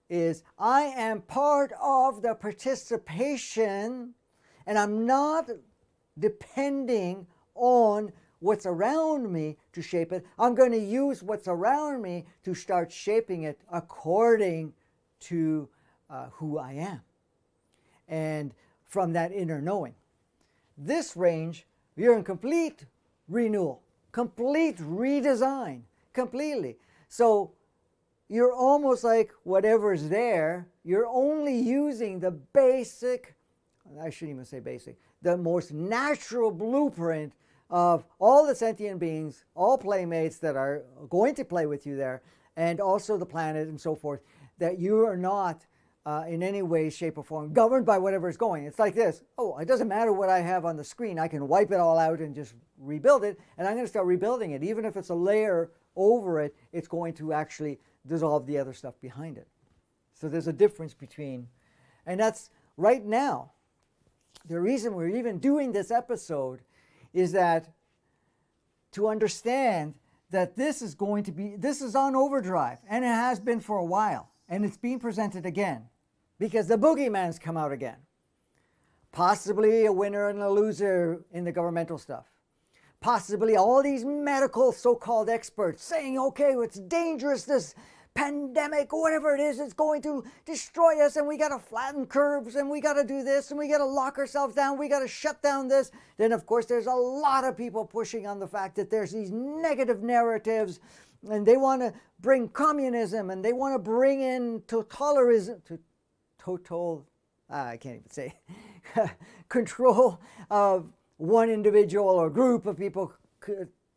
is I am part of the participation, and I'm not depending on what's around me to shape it. I'm going to use what's around me to start shaping it according to who I am, and from that inner knowing. This range, you're in complete renewal, complete redesign, completely. So you're almost like whatever's there, you're only using the basic, I shouldn't even say basic, the most natural blueprint of all the sentient beings, all playmates that are going to play with you there, and also the planet and so forth, that you are not in any way, shape, or form governed by whatever is going. It's like this, oh, it doesn't matter what I have on the screen, I can wipe it all out and just rebuild it, and I'm going to start rebuilding it. Even if it's a layer over it, it's going to actually dissolve the other stuff behind it. So there's a difference between, and that's right now, the reason we're even doing this episode is that to understand that this is going to be, this is on overdrive, and it has been for a while, and it's being presented again because the boogeyman's come out again. Possibly a winner and a loser in the governmental stuff. possibly all these medical so-called experts saying, okay, it's dangerous, this pandemic or whatever it is, it's going to destroy us, and we got to flatten curves, and we got to do this, and we got to lock ourselves down, we got to shut down this. Then of course there's a lot of people pushing on the fact that there's these negative narratives, and they want to bring communism, and they want to bring in I can't even say control of one individual or group of people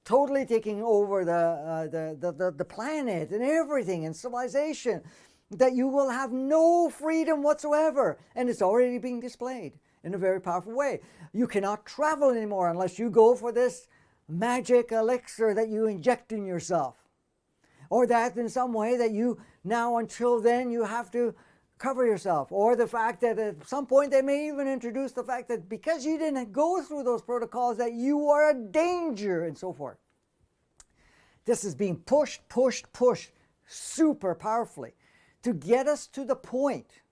totally taking over the planet and everything and civilization, that you will have no freedom whatsoever. And it's already being displayed in a very powerful way. You cannot travel anymore unless you go for this magic elixir that you inject in yourself, or that in some way that you now, until then, you have to cover yourself, or the fact that at some point they may even introduce the fact that because you didn't go through those protocols that you are a danger, and so forth. This is being pushed super powerfully to get us to the point,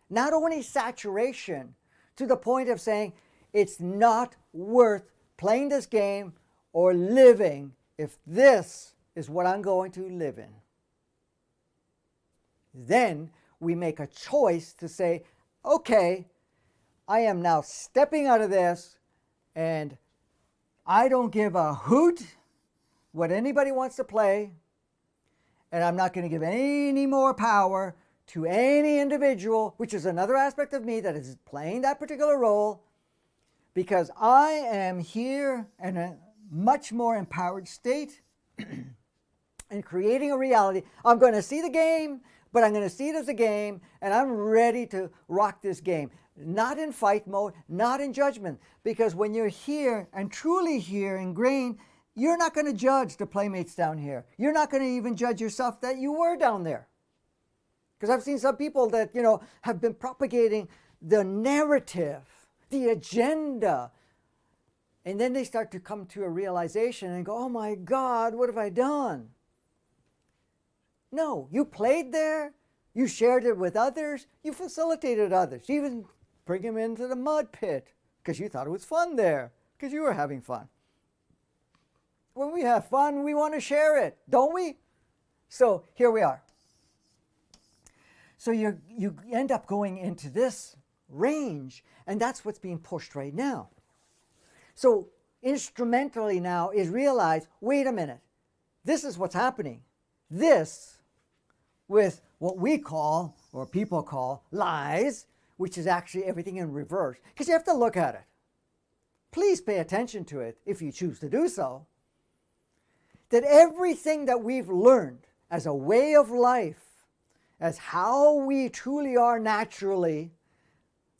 not only saturation, to the point of saying it's not worth playing this game or living if this is what I'm going to live in. Then we make a choice to say, okay, I am now stepping out of this, and I don't give a hoot what anybody wants to play, and I'm not going to give any more power to any individual, which is another aspect of me that is playing that particular role, because I am here in a much more empowered state and creating a reality. I'm going to see the game, but I'm going to see it as a game, and I'm ready to rock this game. Not in fight mode, not in judgment, because when you're here and truly here ingrained, you're not going to judge the playmates down here. You're not going to even judge yourself that you were down there. Because I've seen some people that, have been propagating the narrative, the agenda, and then they start to come to a realization and go, oh my God, what have I done? No, you played there, you shared it with others, you facilitated others. You even bring them into the mud pit because you thought it was fun there, because you were having fun. When we have fun, we want to share it, don't we? So here we are. So you end up going into this range, and that's what's being pushed right now. So instrumentally now is realize, wait a minute, this is what's happening. This, with what we call, or people call, lies, which is actually everything in reverse. Because you have to look at it. Please pay attention to it if you choose to do so. That everything that we've learned as a way of life, as how we truly are naturally,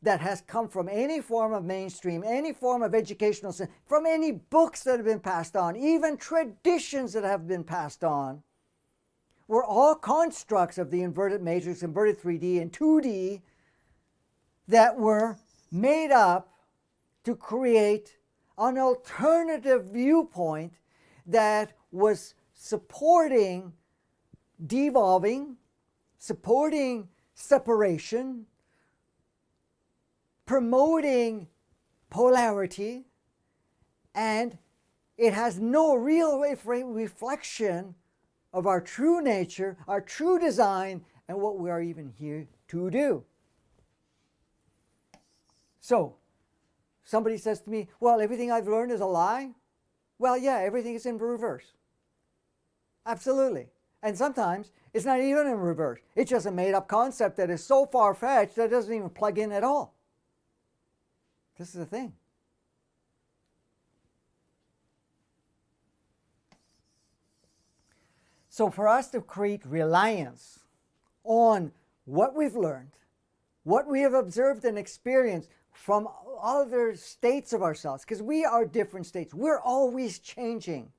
that has come from any form of mainstream, any form of educational, from any books that have been passed on, even traditions that have been passed on, were all constructs of the inverted matrix, inverted 3D and 2D, that were made up to create an alternative viewpoint that was supporting devolving, supporting separation, promoting polarity, and it has no real reflection of our true nature, our true design, and what we are even here to do. So, somebody says to me, well, everything I've learned is a lie. Well, yeah, everything is in reverse. Absolutely. And sometimes it's not even in reverse. It's just a made-up concept that is so far-fetched that it doesn't even plug in at all. This is the thing. So for us to create reliance on what we've learned, what we have observed and experienced from other states of ourselves, because we are different states. We're always changing.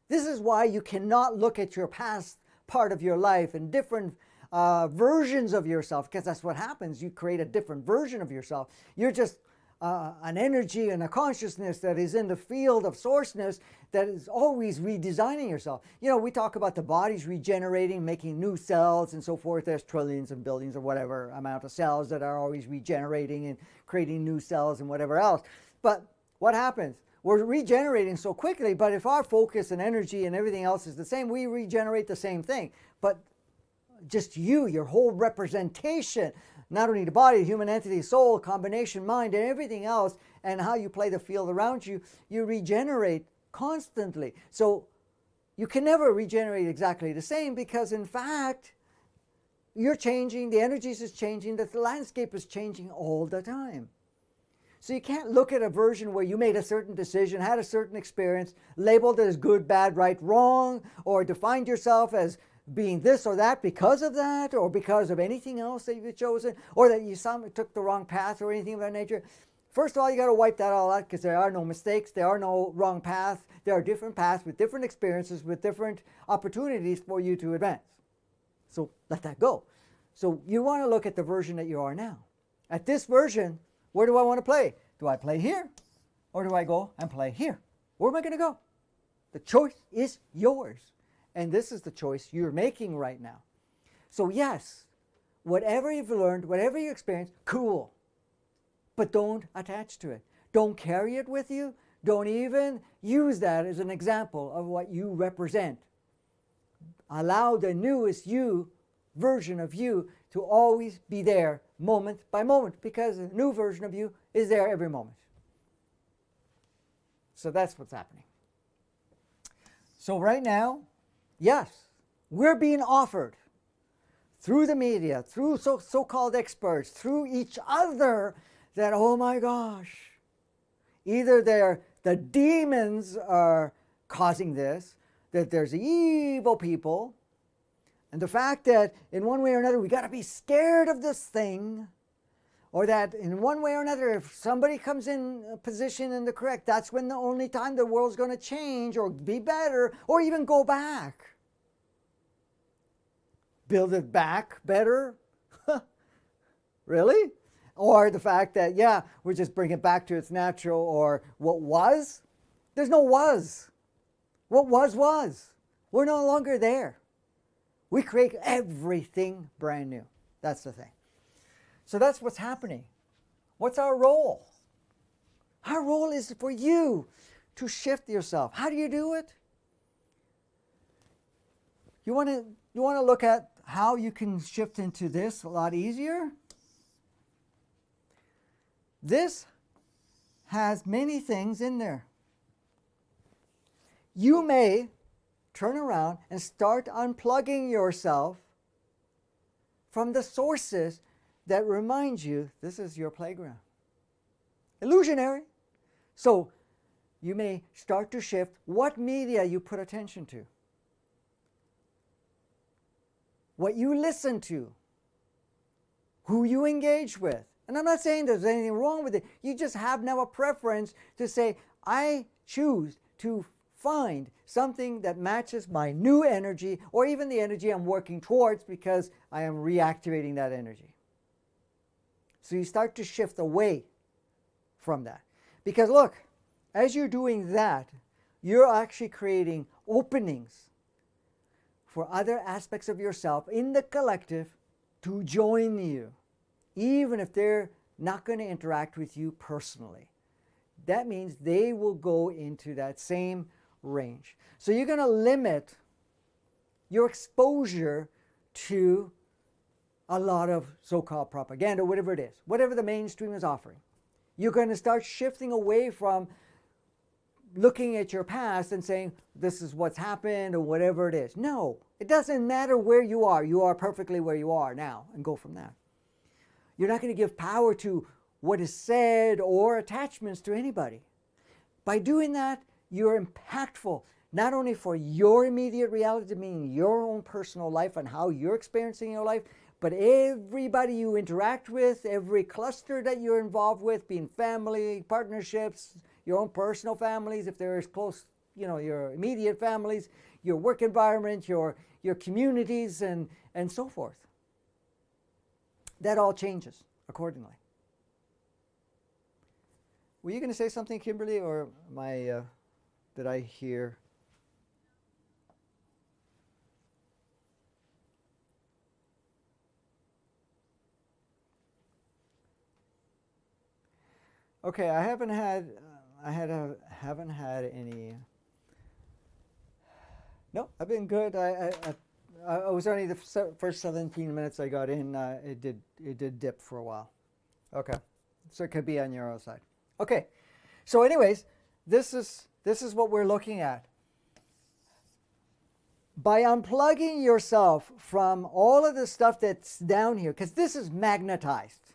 This is why you cannot look at your past part of your life and different versions of yourself, because that's what happens. You create a different version of yourself. You're just an energy and a consciousness that is in the field of sourceness that is always redesigning yourself. We talk about the body's regenerating, making new cells and so forth. There's trillions and billions or whatever amount of cells that are always regenerating and creating new cells and whatever else. But what happens? we're regenerating so quickly, but if our focus and energy and everything else is the same, we regenerate the same thing. But just you, your whole representation, not only the body, human entity, soul, combination, mind, and everything else, and how you play the field around you, you regenerate constantly. So you can never regenerate exactly the same, because in fact, you're changing, the energies is changing, the landscape is changing all the time. So you can't look at a version where you made a certain decision, had a certain experience, labeled it as good, bad, right, wrong, or defined yourself as being this or that because of that, or because of anything else that you've chosen, or that you took the wrong path or anything of that nature. First of all, you got to wipe that all out, because there are no mistakes, there are no wrong paths, there are different paths with different experiences, with different opportunities for you to advance. So let that go. So you want to look at the version that you are now. At this version, where do I want to play? Do I play here? Or do I go and play here? Where am I going to go? The choice is yours. And this is the choice you're making right now. So yes, whatever you've learned, whatever you experience, cool. But don't attach to it. Don't carry it with you. Don't even use that as an example of what you represent. Allow the newest you, version of you, to always be there moment by moment, because a new version of you is there every moment. So that's what's happening. So right now, yes, we're being offered through the media, through so-called experts, through each other, that, oh my gosh, either the demons are causing this, that there's evil people, and the fact that in one way or another we got to be scared of this thing, or that in one way or another, if somebody comes in a position in the correct, that's when the only time the world's going to change or be better or even go back. Build it back better? Really? Or the fact that, yeah, we're just bringing it back to its natural, or what was? There's no was. What was. We're no longer there. We create everything brand new. That's the thing. So that's what's happening. What's our role? Our role is for you to shift yourself. How do you do it? You want to look at how you can shift into this a lot easier? This has many things in there. You may turn around and start unplugging yourself from the sources that remind you this is your playground. Illusionary. So you may start to shift what media you put attention to, what you listen to, who you engage with. And I'm not saying there's anything wrong with it. You just have now a preference to say, I choose to find something that matches my new energy, or even the energy I'm working towards, because I am reactivating that energy. So you start to shift away from that. Because look, as you're doing that, you're actually creating openings for other aspects of yourself in the collective to join you, even if they're not going to interact with you personally. That means they will go into that same range. So you're going to limit your exposure to a lot of so-called propaganda, whatever it is, whatever the mainstream is offering. You're going to start shifting away from looking at your past and saying, this is what's happened, or whatever it is. No, it doesn't matter where you are. You are perfectly where you are now, and go from that. You're not going to give power to what is said or attachments to anybody. By doing that, you're impactful, not only for your immediate reality, meaning your own personal life and how you're experiencing your life, but everybody you interact with, every cluster that you're involved with, being family, partnerships, your own personal families, if they're as close, your immediate families, your work environment, your communities, and so forth. That all changes accordingly. Were you going to say something, Kimberly, or did I hear? Okay, I haven't had any. No, I've been good. I was only the first 17 minutes I got in. It did dip for a while. Okay, so it could be on your own side. Okay, so anyways, this is what we're looking at. By unplugging yourself from all of the stuff that's down here, because this is magnetized.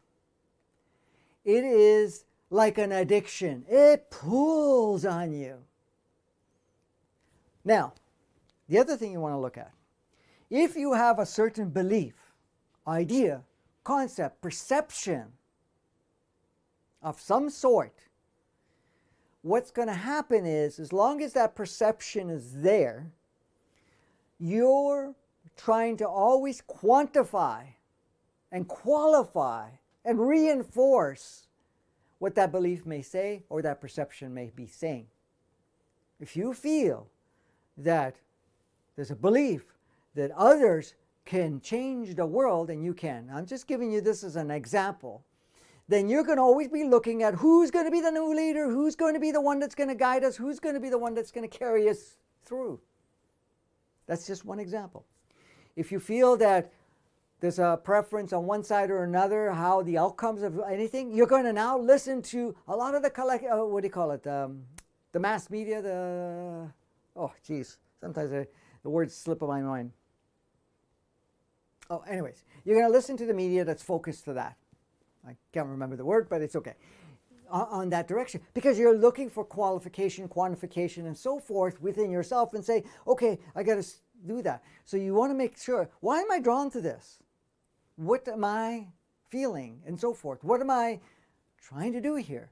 It is like an addiction. It pulls on you. Now, the other thing you want to look at, if you have a certain belief, idea, concept, perception of some sort, what's going to happen is, as long as that perception is there, you're trying to always quantify and qualify and reinforce what that belief may say or that perception may be saying. If you feel that there's a belief that others can change the world, and you can, I'm just giving you this as an example, then you're going to always be looking at who's going to be the new leader, who's going to be the one that's going to guide us, who's going to be the one that's going to carry us through. That's just one example. If you feel that there's a preference on one side or another, how the outcomes of anything, you're going to now listen to a lot of the the mass media, sometimes the words slip of my mind. Oh, anyways, you're going to listen to the media that's focused to that. I can't remember the word, but it's okay. On that direction, because you're looking for qualification, quantification, and so forth within yourself, and say, okay, I got to do that. So you want to make sure, why am I drawn to this? What am I feeling, and so forth? What am I trying to do here?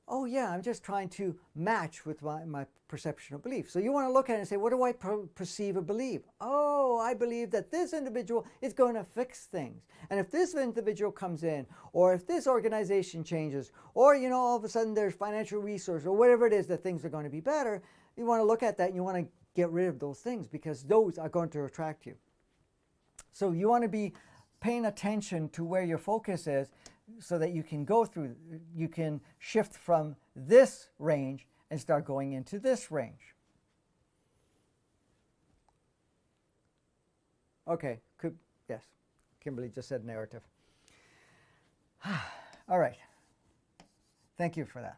Oh yeah, I'm just trying to match with my perception of belief. So you want to look at it and say, what do I perceive or believe? Oh, I believe that this individual is going to fix things. And if this individual comes in, or if this organization changes, or all of a sudden there's financial resource, or whatever it is that things are going to be better, you want to look at that and you want to get rid of those things, because those are going to attract you. So you want to be paying attention to where your focus is, so that you can shift from this range and start going into this range. Okay, yes, Kimberly just said narrative. All right, thank you for that.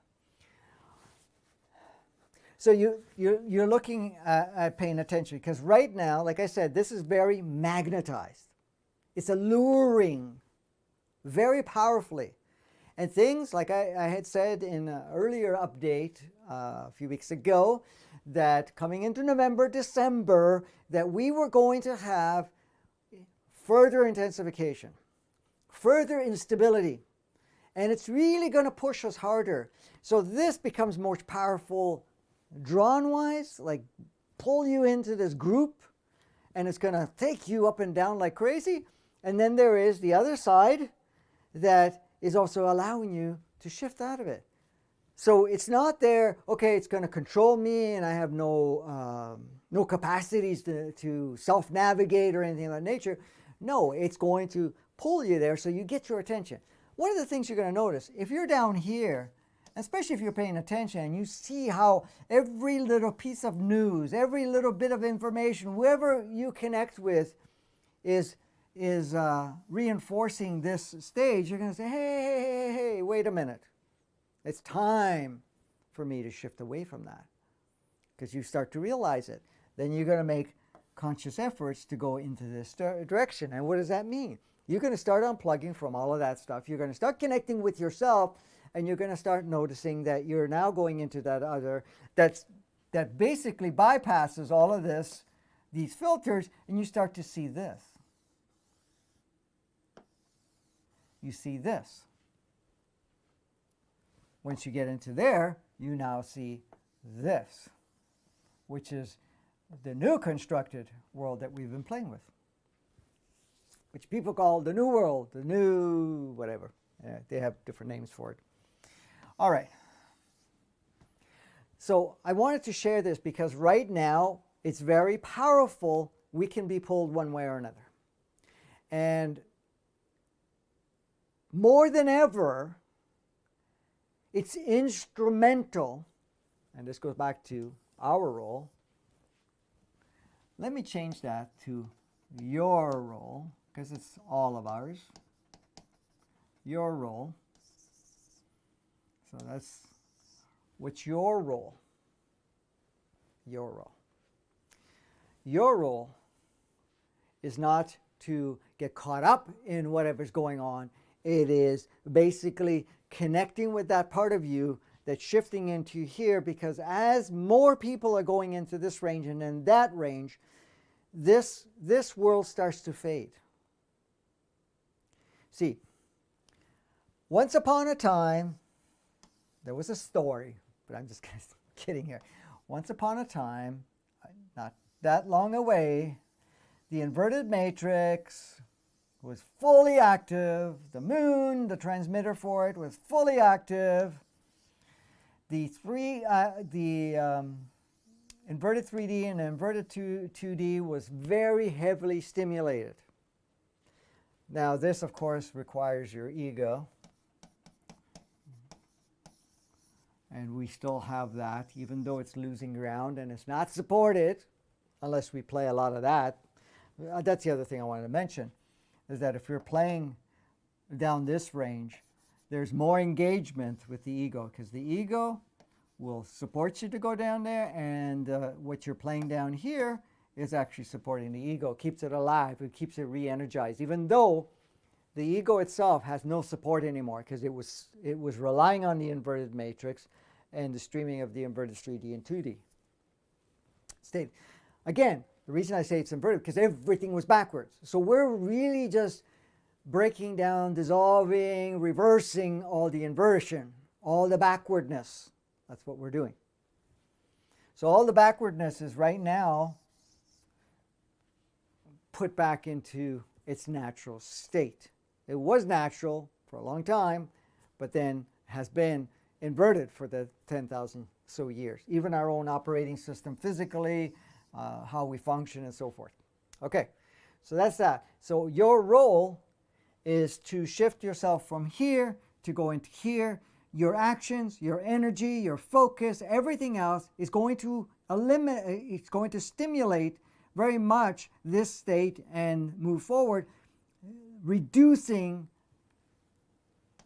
So you're looking at paying attention, because right now, like I said, this is very magnetized. It's alluring very powerfully. And things like I had said in an earlier update a few weeks ago, that coming into November, December, that we were going to have further intensification, further instability. And it's really going to push us harder. So this becomes more powerful drawn-wise, like pull you into this group, and it's going to take you up and down like crazy. And then there is the other side that is also allowing you to shift out of it. So it's not there, okay, it's going to control me and I have no capacities to self-navigate or anything of that nature. No, it's going to pull you there so you get your attention. One of the things you're going to notice, if you're down here, especially if you're paying attention and you see how every little piece of news, every little bit of information, whoever you connect with is reinforcing this stage, you're going to say, hey, wait a minute. It's time for me to shift away from that. Because you start to realize it. Then you're going to make conscious efforts to go into this direction. And what does that mean? You're going to start unplugging from all of that stuff. You're going to start connecting with yourself, and you're going to start noticing that you're now going into that other, that basically bypasses all of these filters, and you start to see this. You see this. Once you get into there, you now see this, which is the new constructed world that we've been playing with, which people call the new world, the new whatever. They have different names for it. All right. So I wanted to share this because right now it's very powerful. We can be pulled one way or another. And more than ever, It's instrumental, and this goes back to our role. Let me change that to your role, because it's all of ours. Your role. So that's what's your role? Your role. Your role is not to get caught up in whatever's going on. It is basically connecting with that part of you that's shifting into here, because as more people are going into this range and in that range, this world starts to fade. See, once upon a time, there was a story, but I'm just kidding here. Once upon a time, not that long away, the inverted matrix was fully active. The moon, the transmitter for it, was fully active. The inverted 3D and inverted 2D was very heavily stimulated. Now this, of course, requires your ego. And we still have that, even though it's losing ground and it's not supported, unless we play a lot of that. That's the other thing I wanted to mention, is that if you're playing down this range, there's more engagement with the ego, because the ego will support you to go down there, and what you're playing down here is actually supporting the ego. It keeps it alive, it keeps it re-energized, even though the ego itself has no support anymore, because it was relying on the inverted matrix and the streaming of the inverted 3D and 2D state. Again, the reason I say it's inverted, because everything was backwards. So we're really just breaking down, dissolving, reversing all the inversion, all the backwardness. That's what we're doing. So all the backwardness is right now put back into its natural state. It was natural for a long time, but then has been inverted for the 10,000 so years. Even our own operating system physically, how we function and so forth. Okay, so that's that. So your role is to shift yourself from here to go into here. Your actions, your energy, your focus, everything else is going to eliminate, it's going to stimulate very much this state and move forward, reducing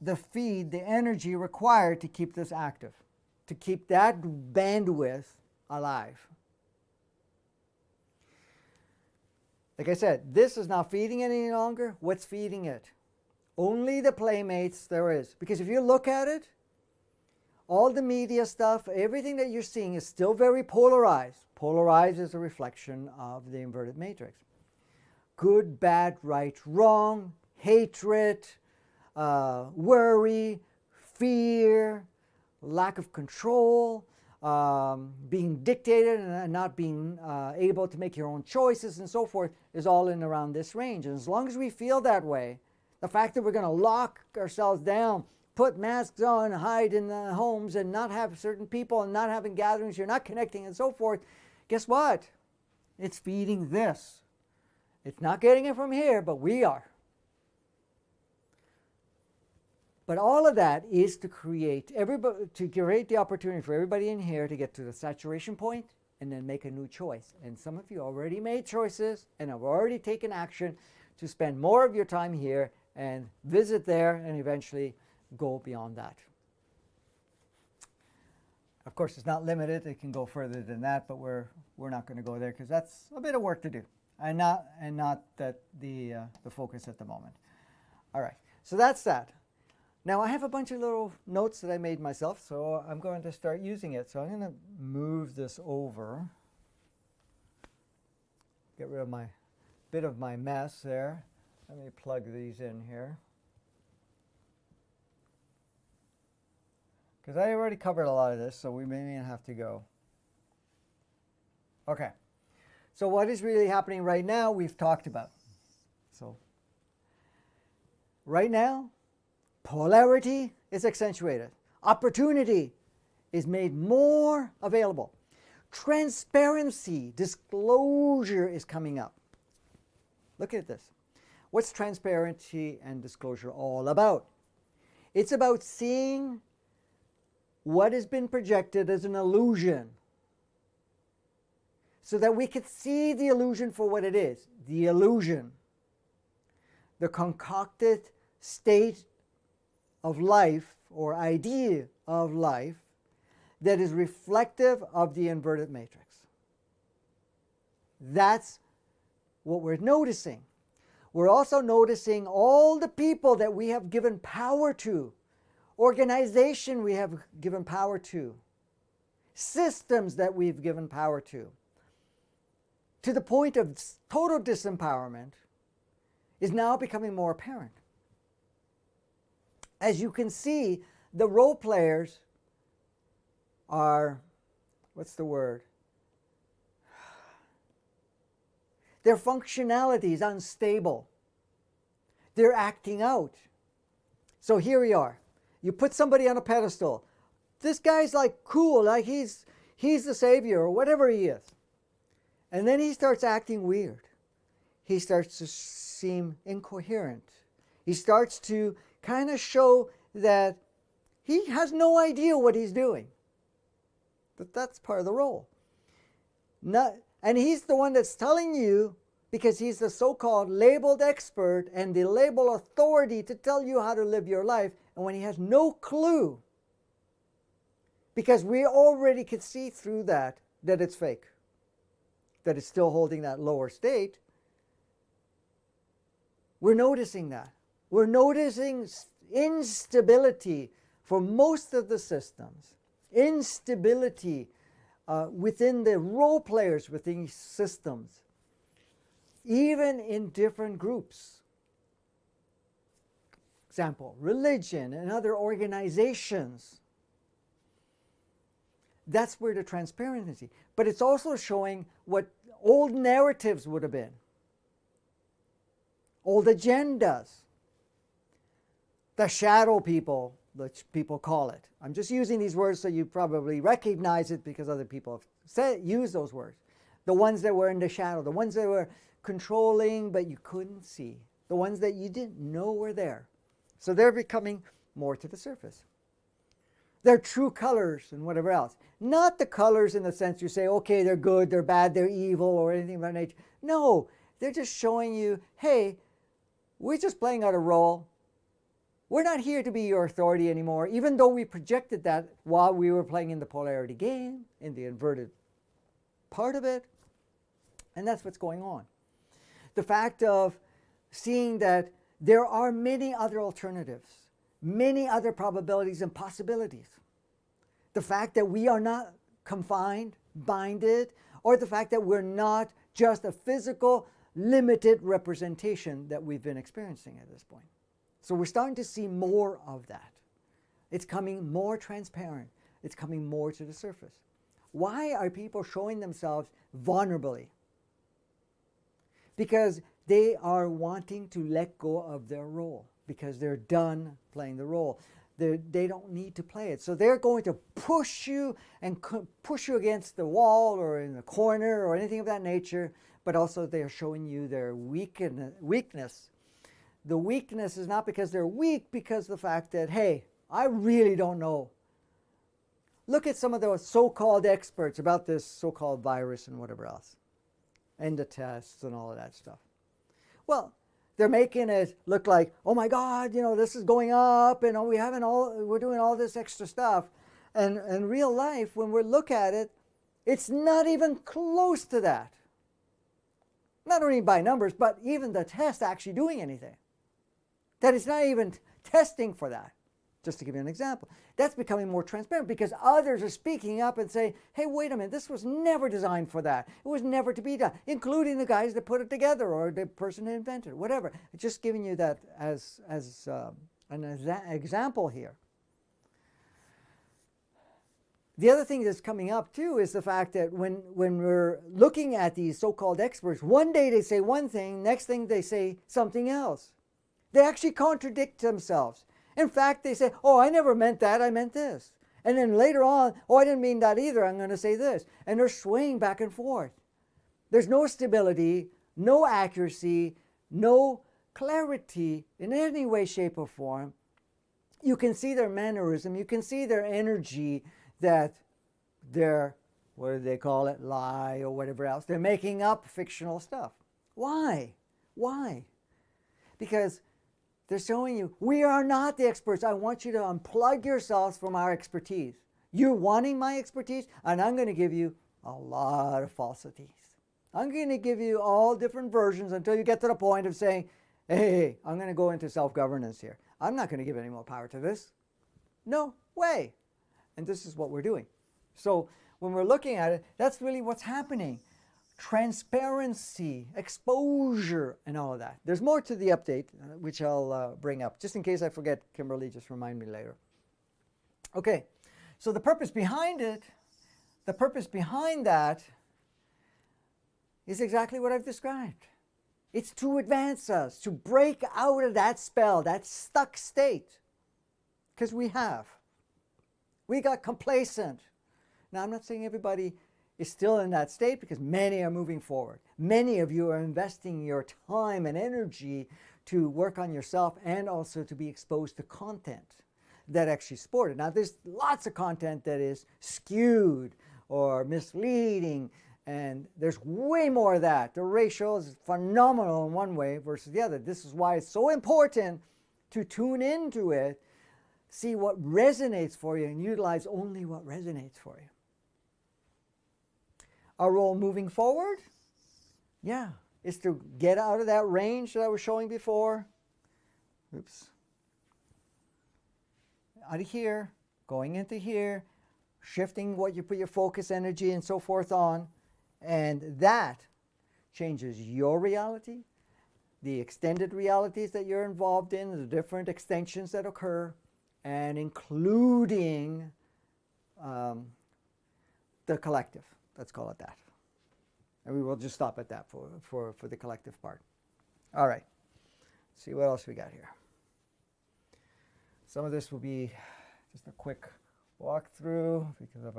the feed, the energy required to keep this active, to keep that bandwidth alive. Like I said, this is not feeding any longer. What's feeding it? Only the playmates there is. Because if you look at it, all the media stuff, everything that you're seeing is still very polarized. Polarized is a reflection of the inverted matrix. Good, bad, right, wrong, hatred, worry, fear, lack of control, being dictated and not being able to make your own choices and so forth is all in around this range. And as long as we feel that way, the fact that we're going to lock ourselves down, put masks on, hide in the homes and not have certain people and not having gatherings, you're not connecting and so forth, guess what? It's feeding this. It's not getting it from here, but we are. But all of that is to create the opportunity for everybody in here to get to the saturation point and then make a new choice. And some of you already made choices and have already taken action to spend more of your time here and visit there and eventually go beyond that. Of course, it's not limited. It can go further than that, but we're not going to go there because that's a bit of work to do, and not that the focus at the moment. All right, so that's that. Now I have a bunch of little notes that I made myself, so I'm going to start using it. So I'm going to move this over, get rid of my bit of my mess there. Let me plug these in here, because I already covered a lot of this, so we may not have to go. Okay, so what is really happening right now, we've talked about. So right now, polarity is accentuated. Opportunity is made more available. Transparency, disclosure is coming up. Look at this. What's transparency and disclosure all about? It's about seeing what has been projected as an illusion, so that we could see the illusion for what it is, the illusion, the concocted state of life or idea of life that is reflective of the inverted matrix. That's what we're noticing. We're also noticing all the people that we have given power to, organization we have given power to, systems that we've given power to the point of total disempowerment, is now becoming more apparent. As you can see, the role players are, what's the word? Their functionality is unstable. They're acting out. So here we are. You put somebody on a pedestal. This guy's like cool, like he's the savior or whatever he is. And then he starts acting weird. He starts to seem incoherent. He starts to kind of show that he has no idea what he's doing. But that's part of the role. And he's the one that's telling you, because he's the so-called labeled expert and the labeled authority to tell you how to live your life, and when he has no clue, because we already could see through that it's fake, that it's still holding that lower state. We're noticing that. We're noticing instability for most of the systems, instability within the role players within systems, even in different groups. Example, religion and other organizations. That's where the transparency. But it's also showing what old narratives would have been, old agendas, the shadow people, which people call it. I'm just using these words so you probably recognize it because other people have used those words. The ones that were in the shadow, the ones that were controlling but you couldn't see, the ones that you didn't know were there. So they're becoming more to the surface. Their true colors and whatever else. Not the colors in the sense you say, okay, they're good, they're bad, they're evil, or anything of that nature. No, they're just showing you, hey, we're just playing out a role. We're not here to be your authority anymore, even though we projected that while we were playing in the polarity game, in the inverted part of it. And that's what's going on. The fact of seeing that there are many other alternatives, many other probabilities and possibilities. The fact that we are not confined, binded, or the fact that we're not just a physical, limited representation that we've been experiencing at this point. So we're starting to see more of that. It's coming more transparent. It's coming more to the surface. Why are people showing themselves vulnerably? Because they are wanting to let go of their role, because they're done playing the role. They don't need to play it. So they're going to push you and push you against the wall or in the corner or anything of that nature, but also they're showing you their weakness. The weakness is not because they're weak, because the fact that, hey, I really don't know. Look at some of those so-called experts about this so-called virus and whatever else, and the tests and all of that stuff. Well, they're making it look like, oh my God, this is going up, and we're doing all this extra stuff. And in real life, when we look at it, it's not even close to that. Not only by numbers, but even the test actually doing anything. That it's not even testing for that. Just to give you an example. That's becoming more transparent because others are speaking up and saying, hey, wait a minute, this was never designed for that. It was never to be done, including the guys that put it together or the person that invented it, whatever. Just giving you that as an example here. The other thing that's coming up too is the fact that when we're looking at these so-called experts, one day they say one thing, next thing they say something else. They actually contradict themselves. In fact, they say, oh, I never meant that, I meant this. And then later on, oh, I didn't mean that either, I'm going to say this. And they're swaying back and forth. There's no stability, no accuracy, no clarity in any way, shape, or form you can see their mannerism, you can see their energy, that they're, what do they call it, lie or whatever else. They're making up fictional stuff. Why? Why? Because they're showing you, we are not the experts. I want you to unplug yourselves from our expertise. You're wanting my expertise, and I'm going to give you a lot of falsities. I'm going to give you all different versions until you get to the point of saying, hey, I'm going to go into self-governance here. I'm not going to give any more power to this. No way. And this is what we're doing. So when we're looking at it, that's really what's happening. Transparency, exposure, and all of that. There's more to the update, which I'll bring up. Just in case I forget, Kimberly, just remind me later. Okay, so the purpose behind it, the purpose behind that is exactly what I've described. It's to advance us, to break out of that spell, that stuck state. Because we have. We got complacent. Now, I'm not saying everybody is still in that state, because many are moving forward. Many of you are investing your time and energy to work on yourself and also to be exposed to content that actually support it. Now, there's lots of content that is skewed or misleading, and there's way more of that. The ratio is phenomenal in one way versus the other. This is why it's so important to tune into it, see what resonates for you, and utilize only what resonates for you. Our role moving forward, yeah, is to get out of that range that I was showing before. Oops. Out of here, going into here, shifting what you put your focus, energy, and so forth on. And that changes your reality, the extended realities that you're involved in, the different extensions that occur, and including the collective. Let's call it that. And we will just stop at that for the collective part. All right. Let's see what else we got here. Some of this will be just a quick walkthrough because of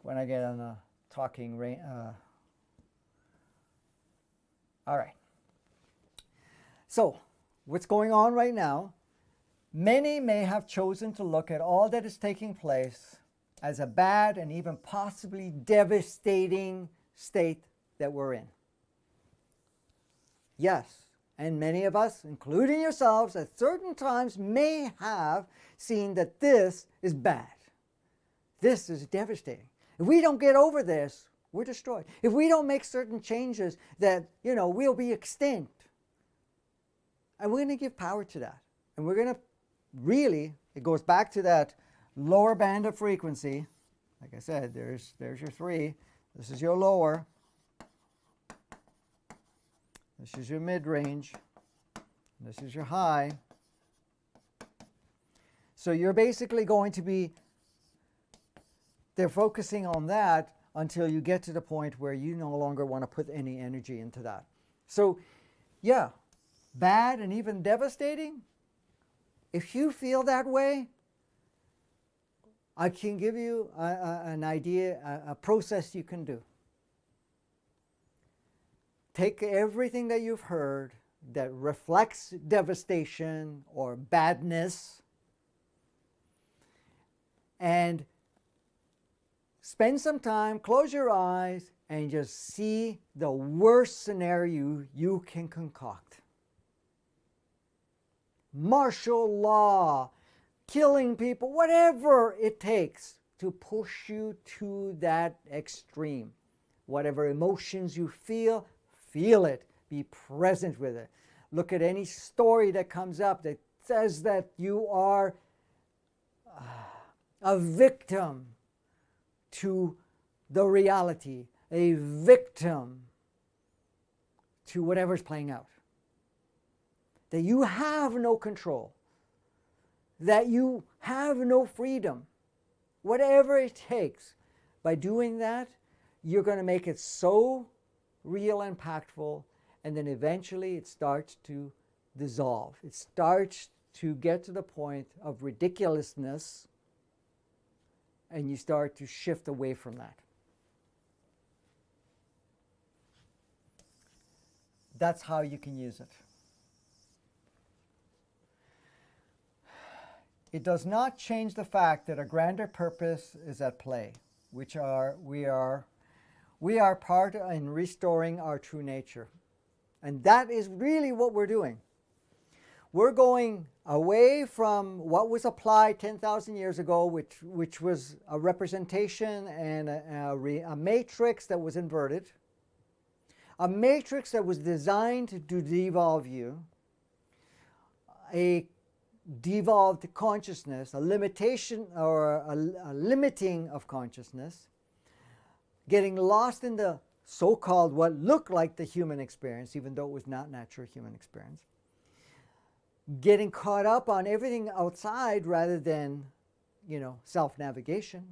when I get on a talking range. All right. So, what's going on right now? Many may have chosen to look at all that is taking place as a bad and even possibly devastating state that we're in. Yes, and many of us, including yourselves, at certain times may have seen that this is bad. This is devastating. If we don't get over this, we're destroyed. If we don't make certain changes, that, we'll be extinct. And we're going to give power to that. And we're going to really, it goes back to that lower band of frequency. Like I said, there's your 3. This is your lower. This is your mid-range. This is your high. So you're basically going to be, they're focusing on that until you get to the point where you no longer want to put any energy into that. So, yeah, bad and even devastating. If you feel that way, I can give you an idea, a process you can do. Take everything that you've heard that reflects devastation or badness and spend some time, close your eyes, and just see the worst scenario you can concoct. Martial law, killing people, whatever it takes to push you to that extreme. Whatever emotions you feel it. Be present with it. Look at any story that comes up that says that you are a victim to the reality, a victim to whatever's playing out. That you have no control. That you have no freedom. Whatever it takes. By doing that, you're going to make it so real and impactful, and then eventually it starts to dissolve. It starts to get to the point of ridiculousness, and you start to shift away from that. That's how you can use it. it does not change the fact that a grander purpose is at play, which we are part in restoring our true nature. And that is really what we're doing. We're going away from what was applied 10,000 years ago, which was a representation and a matrix that was inverted, a matrix that was designed to devolve you, a devolved consciousness, a limitation or a limiting of consciousness, getting lost in the so-called what looked like the human experience, even though it was not natural human experience, getting caught up on everything outside rather than, self-navigation,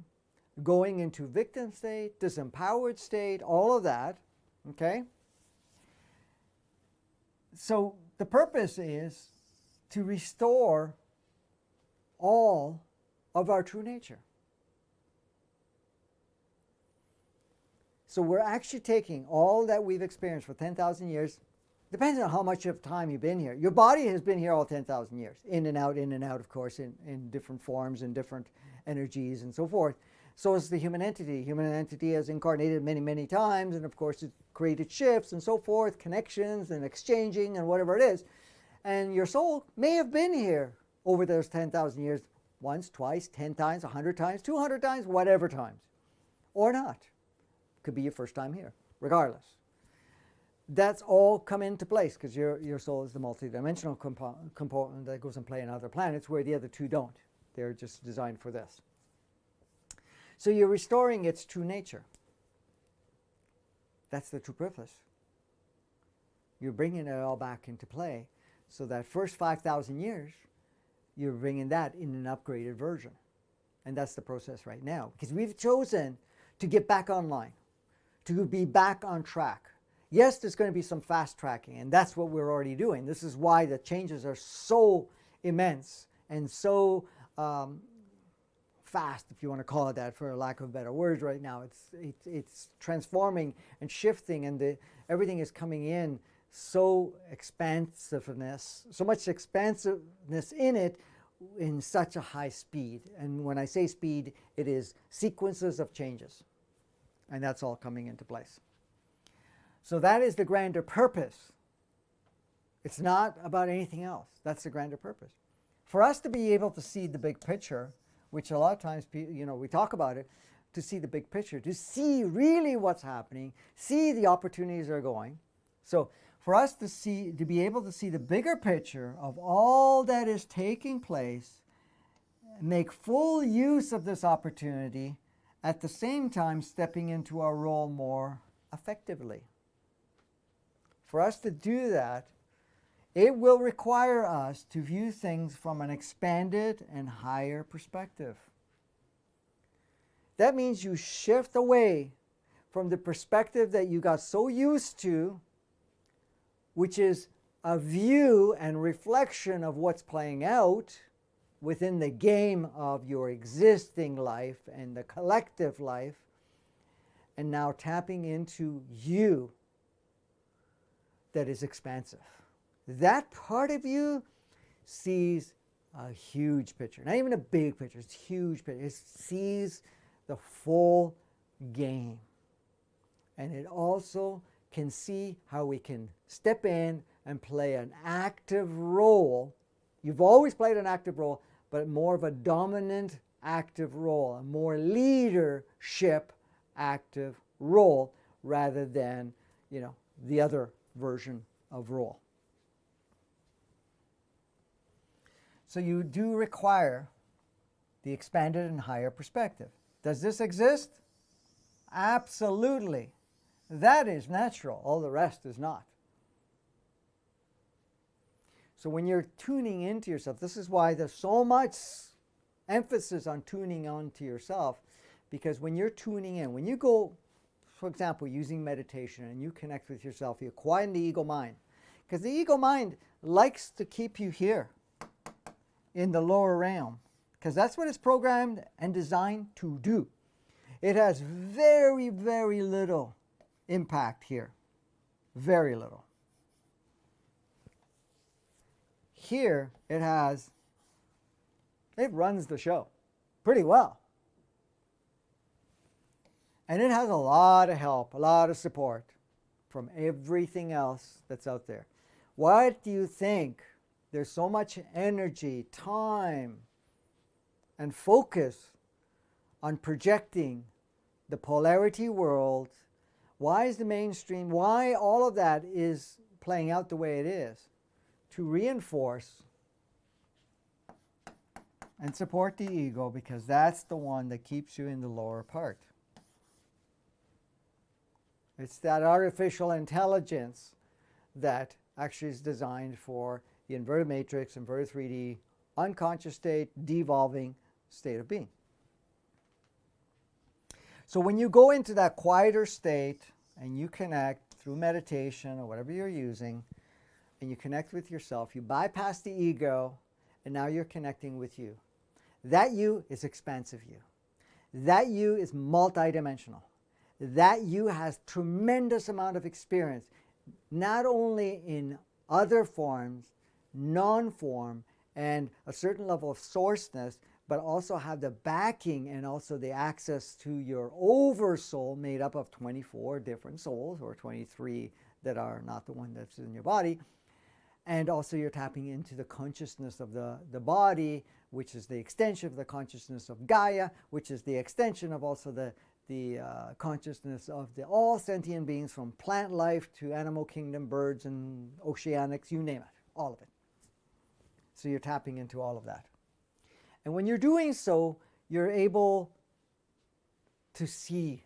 going into victim state, disempowered state, all of that, okay? So the purpose is to restore all of our true nature. So we're actually taking all that we've experienced for 10,000 years, depends on how much of time you've been here. Your body has been here all 10,000 years, in and out, of course, in different forms and different energies and so forth. So is the human entity. Human entity has incarnated many, many times, and of course it created shifts and so forth, connections and exchanging and whatever it is. And your soul may have been here over those 10,000 years, once, twice, 10 times, 100 times, 200 times, whatever times, or not. Could be your first time here, regardless. That's all come into place because your soul is the multidimensional component that goes and play on other planets where the other two don't. They're just designed for this. So you're restoring its true nature. That's the true purpose. You're bringing it all back into play. So that first 5,000 years, you're bringing that in an upgraded version. And that's the process right now. Because we've chosen to get back online, to be back on track. Yes, there's going to be some fast tracking, and that's what we're already doing. This is why the changes are so immense and so fast, if you want to call it that, for lack of better words right now. It's transforming and shifting, and everything is coming in so much expansiveness in it in such a high speed. And when I say speed, it is sequences of changes. And that's all coming into place. So that is the grander purpose. It's not about anything else. That's the grander purpose. For us to be able to see the big picture, which a lot of times, we talk about it, to see the big picture, to see really what's happening, see the opportunities that are going. So for us to be able to see the bigger picture of all that is taking place, make full use of this opportunity, at the same time stepping into our role more effectively. For us to do that, it will require us to view things from an expanded and higher perspective. That means you shift away from the perspective that you got so used to, which is a view and reflection of what's playing out within the game of your existing life and the collective life, and now tapping into you that is expansive. That part of you sees a huge picture, not even a big picture, it's a huge picture. It sees the full game. And it also can see how we can step in and play an active role. You've always played an active role, but more of a dominant active role, a more leadership active role rather than, the other version of role. So you do require the expanded and higher perspective. Does this exist? Absolutely. That is natural. All the rest is not. So when you're tuning into yourself, this is why there's so much emphasis on tuning on to yourself, because when you're tuning in, when you go, for example, using meditation and you connect with yourself, you quieten the ego mind, because the ego mind likes to keep you here in the lower realm, because that's what it's programmed and designed to do. It has very, very little impact here. Very little. Here it has It runs the show pretty well. And it has a lot of help, a lot of support from everything else that's out there. Why do you think there's so much energy, time, and focus on projecting the polarity world? Why is the mainstream, why all of that is playing out the way it is? To reinforce and support the ego, because that's the one that keeps you in the lower part. It's that artificial intelligence that actually is designed for the inverted matrix, inverted 3D, unconscious state, devolving state of being. So when you go into that quieter state and you connect through meditation or whatever you're using, and you connect with yourself, you bypass the ego, and now you're connecting with you. That you is expansive you. That you is multidimensional. That you has tremendous amount of experience, not only in other forms, non-form, and a certain level of sourceness, but also have the backing and also the access to your oversoul made up of 24 different souls, or 23 that are not the one that's in your body. And also you're tapping into the consciousness of the body, which is the extension of the consciousness of Gaia, which is the extension of also the consciousness of all sentient beings, from plant life to animal kingdom, birds and oceanics, you name it, all of it. So you're tapping into all of that. And when you're doing so, you're able to see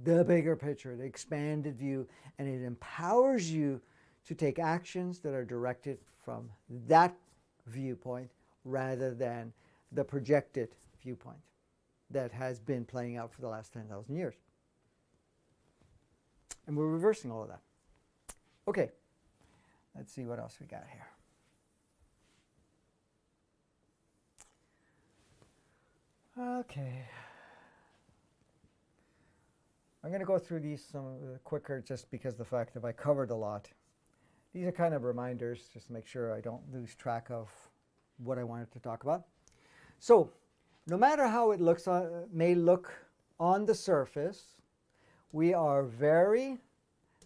the bigger picture, the expanded view, and it empowers you to take actions that are directed from that viewpoint rather than the projected viewpoint that has been playing out for the last 10,000 years. And we're reversing all of that. Okay, let's see what else we got here. Okay. I'm going to go through these some quicker just because the fact that I covered a lot. These are kind of reminders just to make sure I don't lose track of what I wanted to talk about. So, no matter how it looks may look on the surface, we are very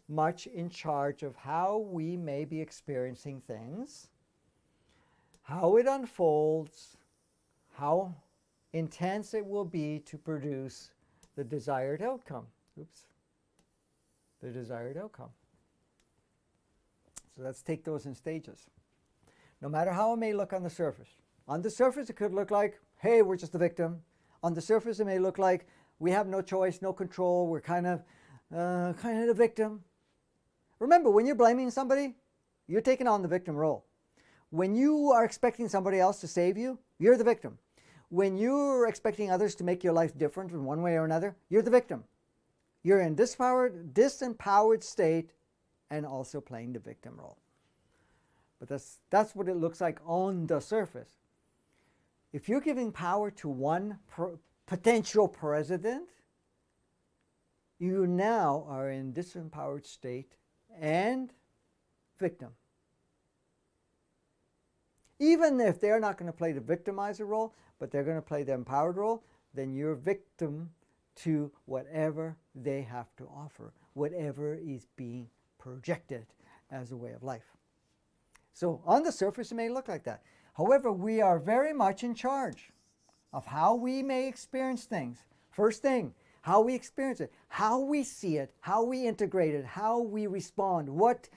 much in charge of how we may be experiencing things, how it unfolds, how intense it will be to produce the desired outcome. The desired outcome. So let's take those in stages. No matter how it may look on the surface. On the surface, it could look like, hey, we're just a victim. On the surface, it may look like we have no choice, no control. We're kind of the victim. Remember, when you're blaming somebody, you're taking on the victim role. When you are expecting somebody else to save you, you're the victim. When you're expecting others to make your life different in one way or another, you're the victim. You're in disempowered state and also playing the victim role. But that's what it looks like on the surface. If you're giving power to one potential president, you now are in disempowered state and victim. Even if they're not going to play the victimizer role, but they're going to play the empowered role, then you're victim to whatever they have to offer, whatever is being projected as a way of life. So on the surface, it may look like that. However, we are very much in charge of how we may experience things. First thing, how we experience it, how we see it, how we integrate it, how we respond, what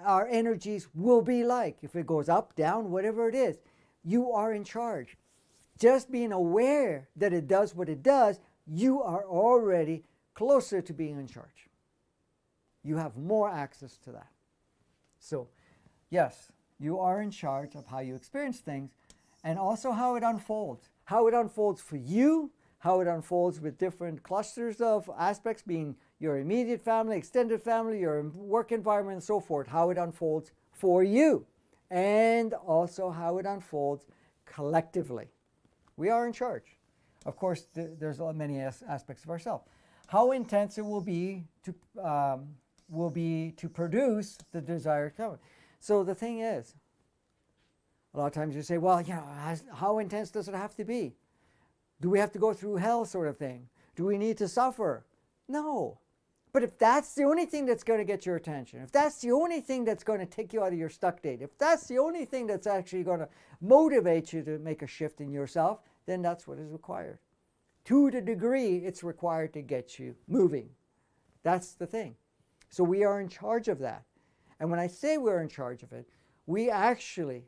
our energies will be like. If it goes up, down, whatever it is, you are in charge. Just being aware that it does what it does, you are already closer to being in charge. You have more access to that. So, yes, you are in charge of how you experience things and also how it unfolds. How it unfolds for you, how it unfolds with different clusters of aspects, being your immediate family, extended family, your work environment, and so forth. How it unfolds for you, and also how it unfolds collectively. We are in charge. Of course, there's many aspects of ourselves. How intense it will be to produce the desired outcome. So the thing is, A lot of times you say, well, how intense does it have to be? Do we have to go through hell, sort of thing? Do we need to suffer? No. But if that's the only thing that's going to get your attention, if that's the only thing that's going to take you out of your stuck state, if that's the only thing that's actually going to motivate you to make a shift in yourself, then that's what is required. To the degree it's required to get you moving. That's the thing. So we are in charge of that. And when I say we're in charge of it, we actually,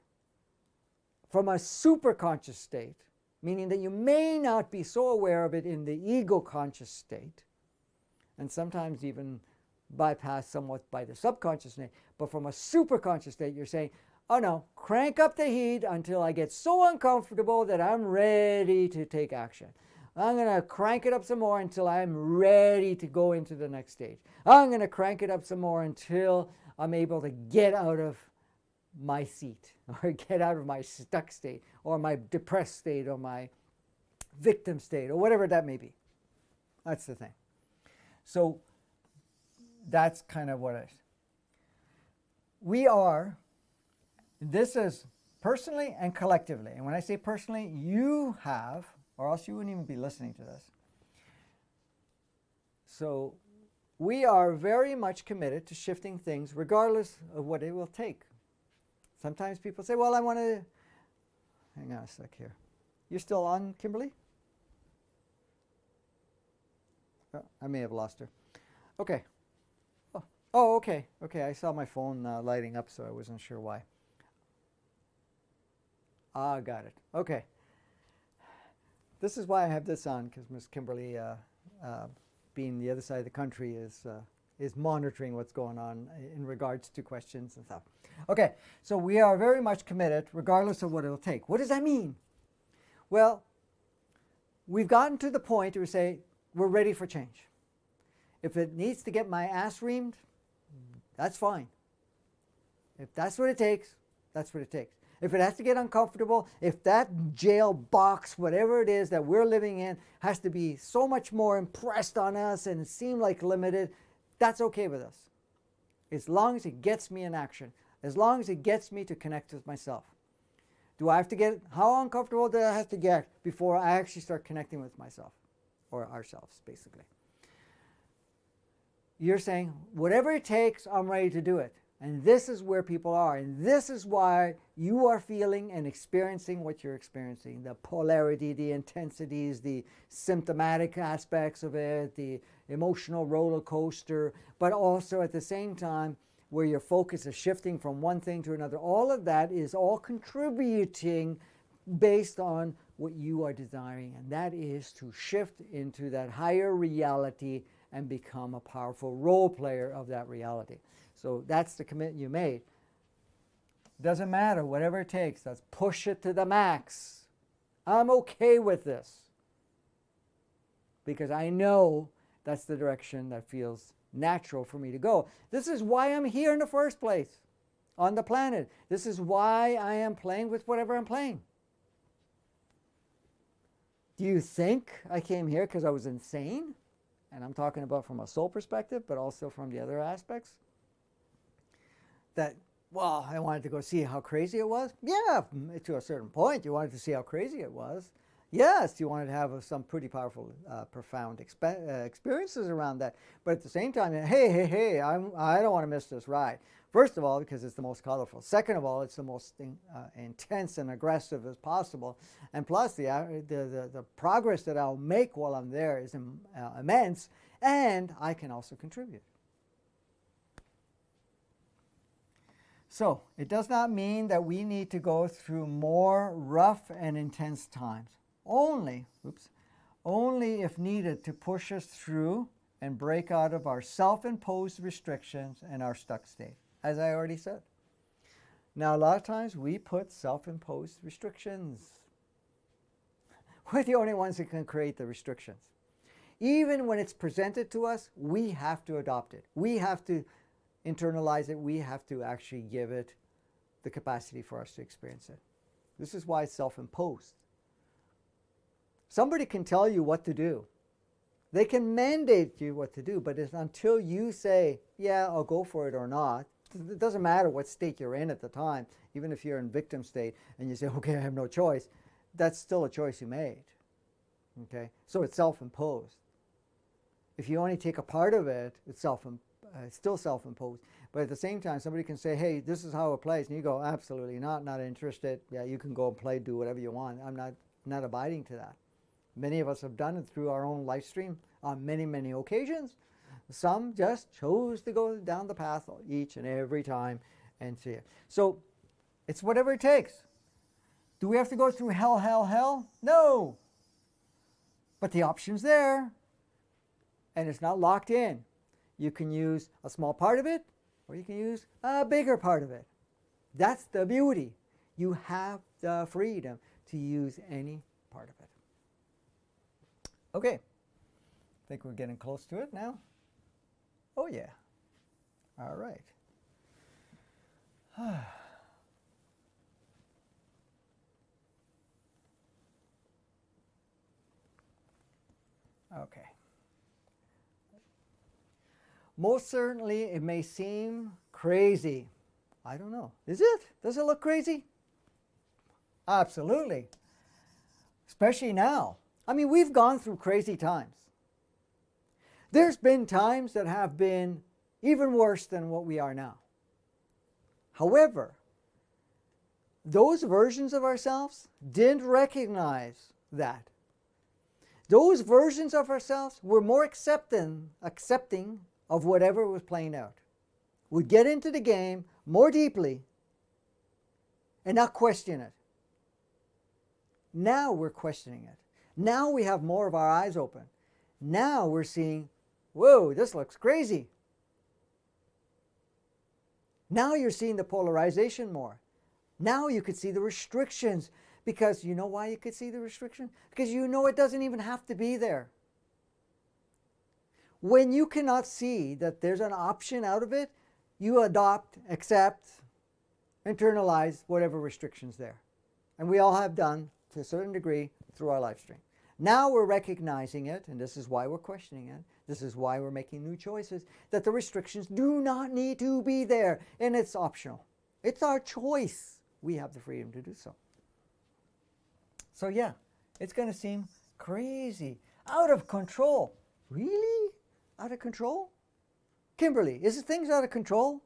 from a superconscious state, meaning that you may not be so aware of it in the ego conscious state, and sometimes even bypassed somewhat by the subconscious state, but from a superconscious state, you're saying, oh no, crank up the heat until I get so uncomfortable that I'm ready to take action. I'm going to crank it up some more until I'm ready to go into the next stage. I'm going to crank it up some more until I'm able to get out of my seat or get out of my stuck state or my depressed state or my victim state or whatever that may be. That's the thing. So that's kind of what it is. We are, this is personally and collectively. And when I say personally, you have, or else you wouldn't even be listening to this. So we are very much committed to shifting things regardless of what it will take. Sometimes people say, well, I want to, hang on a sec here. You're still on, Kimberly? Oh, I may have lost her. Okay. Oh, okay. Okay, I saw my phone lighting up, so I wasn't sure why. Ah, got it. Okay. This is why I have this on, because Miss Kimberly, being the other side of the country, is monitoring what's going on in regards to questions and stuff. Okay, so we are very much committed, regardless of what it'll take. What does that mean? Well, we've gotten to the point where we say, we're ready for change. If it needs to get my ass reamed, that's fine. If that's what it takes, that's what it takes. If it has to get uncomfortable, if that jail box, whatever it is that we're living in, has to be so much more impressed on us and seem like limited, that's okay with us. As long as it gets me in action, as long as it gets me to connect with myself. Do I have to get, how uncomfortable do I have to get before I actually start connecting with myself? Or ourselves, basically. You're saying, whatever it takes, I'm ready to do it. And this is where people are. And this is why you are feeling and experiencing what you're experiencing. The polarity, the intensities, the symptomatic aspects of it, the emotional roller coaster, but also at the same time where your focus is shifting from one thing to another. All of that is all contributing based on what you are desiring, and that is to shift into that higher reality and become a powerful role player of that reality. So that's the commitment you made. Doesn't matter, whatever it takes, let's push it to the max. I'm okay with this because I know that's the direction that feels natural for me to go. This is why I'm here in the first place on the planet. This is why I am playing with whatever I'm playing. Do you think I came here because I was insane? And I'm talking about from a soul perspective, but also from the other aspects. That, well, I wanted to go see how crazy it was. Yeah, to a certain point, you wanted to see how crazy it was. Yes, you wanted to have some pretty powerful, profound experiences around that. But at the same time, hey, I don't want to miss this ride. First of all, because it's the most colorful. Second of all, it's the most intense and aggressive as possible. And plus, the progress that I'll make while I'm there is immense, and I can also contribute. So, it does not mean that we need to go through more rough and intense times. Only if needed to push us through and break out of our self-imposed restrictions and our stuck state, as I already said. Now, a lot of times we put self-imposed restrictions. We're the only ones that can create the restrictions. Even when it's presented to us, we have to adopt it. We have to internalize it. We have to actually give it the capacity for us to experience it. This is why it's self-imposed. Somebody can tell you what to do. They can mandate you what to do, but it's until you say, yeah, I'll go for it or not, It doesn't matter what state you're in at the time, even if you're in victim state and you say, okay, I have no choice, that's still a choice you made. Okay? So it's self-imposed. If you only take a part of it, it's still self-imposed. But at the same time, somebody can say, hey, this is how it plays. And you go, absolutely not interested. Yeah, you can go and play, do whatever you want. I'm not abiding to that. Many of us have done it through our own live stream on many, many occasions. Some just chose to go down the path each and every time and see it. So it's whatever it takes. Do we have to go through hell? No. But the option's there. And it's not locked in. You can use a small part of it, or you can use a bigger part of it. That's the beauty. You have the freedom to use any part of it. Okay. I think we're getting close to it now. Oh yeah. All right. Okay. Most certainly it may seem crazy. I don't know. Is it? Does it look crazy? Absolutely. Especially now. I mean, we've gone through crazy times. There's been times that have been even worse than what we are now. However, those versions of ourselves didn't recognize that. Those versions of ourselves were more accepting of whatever was playing out. Would get into the game more deeply and not question it. Now we're questioning it. Now we have more of our eyes open. Now we're seeing, whoa, this looks crazy. Now you're seeing the polarization more. Now you could see the restrictions. Because you know why you could see the restriction? Because you know it doesn't even have to be there. When you cannot see that there's an option out of it, you adopt, accept, internalize whatever restrictions there. And we all have done to a certain degree through our live stream. Now we're recognizing it, and this is why we're questioning it. This is why we're making new choices, that the restrictions do not need to be there, and it's optional. It's our choice. We have the freedom to do so. So yeah, it's going to seem crazy, out of control. Really? Out of control? Kimberly, is things out of control?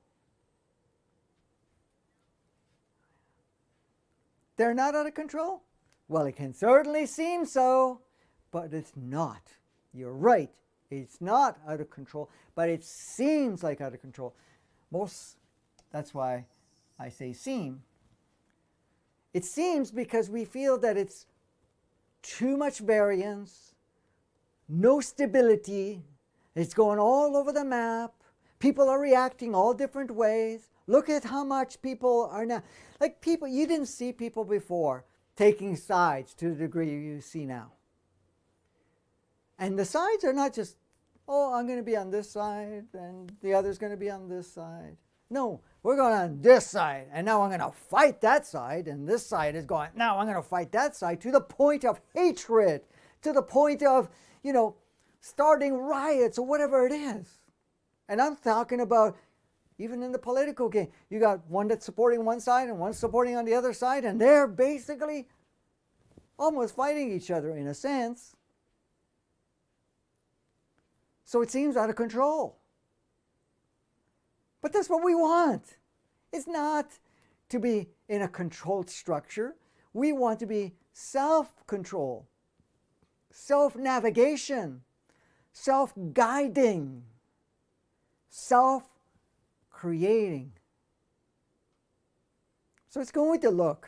They're not out of control? Well, it can certainly seem so, but it's not. You're right. It's not out of control, but it seems like out of control. That's why I say seem. It seems because we feel that it's too much variance, no stability, it's going all over the map, people are reacting all different ways. Look at how much people are now. Like people, you didn't see people before taking sides to the degree you see now. And the sides are not just, oh, I'm going to be on this side and the other's going to be on this side. No, we're going on this side, and now I'm going to fight that side, and this side is going, now I'm going to fight that side, to the point of hatred, to the point of, starting riots or whatever it is. And I'm talking about, even in the political game, you got one that's supporting one side and one supporting on the other side, and they're basically almost fighting each other in a sense. So it seems out of control. But that's what we want. It's not to be in a controlled structure. We want to be self-control, self-navigation, self-guiding, self-creating. So it's going to look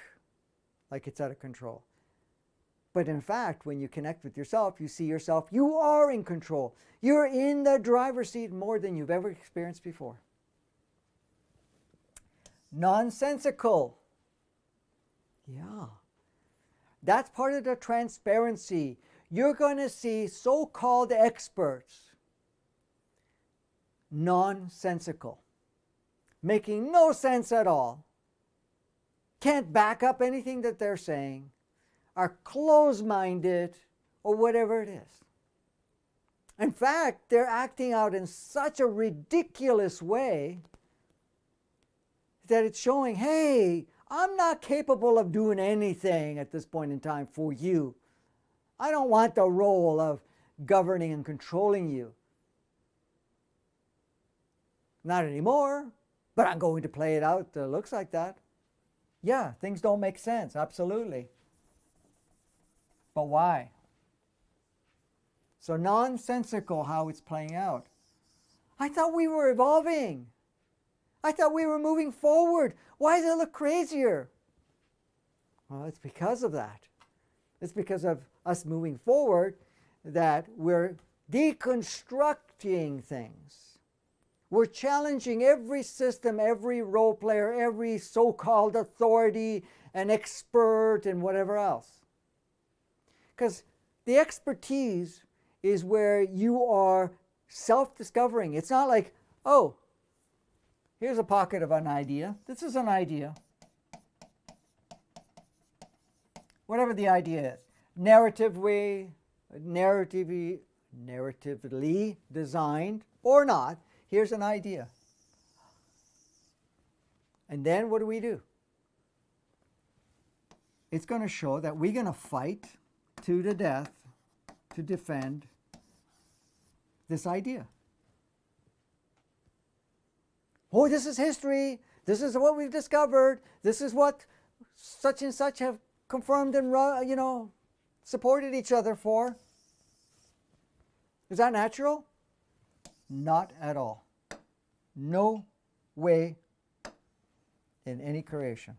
like it's out of control. But in fact, when you connect with yourself, you see yourself, you are in control. You're in the driver's seat more than you've ever experienced before. Nonsensical. Yeah. That's part of the transparency. You're going to see so-called experts nonsensical, making no sense at all, can't back up anything that they're saying, are closed-minded, or whatever it is. In fact, they're acting out in such a ridiculous way that it's showing, hey, I'm not capable of doing anything at this point in time for you. I don't want the role of governing and controlling you. Not anymore, but I'm going to play it out that looks like that. Yeah, things don't make sense, absolutely. But why? So nonsensical how it's playing out. I thought we were evolving. I thought we were moving forward. Why does it look crazier? Well, it's because of that. It's because of us moving forward that we're deconstructing things. We're challenging every system, every role player, every so-called authority and expert and whatever else. Because the expertise is where you are self-discovering. It's not like, oh, here's a pocket of an idea. This is an idea. Whatever the idea is. Narratively designed or not, here's an idea. And then what do? It's going to show that we're going to fight to the death to defend this idea. Oh, this is history. This is what we've discovered. This is what such and such have confirmed and, supported each other for. Is that natural? Not at all. No way in any creation.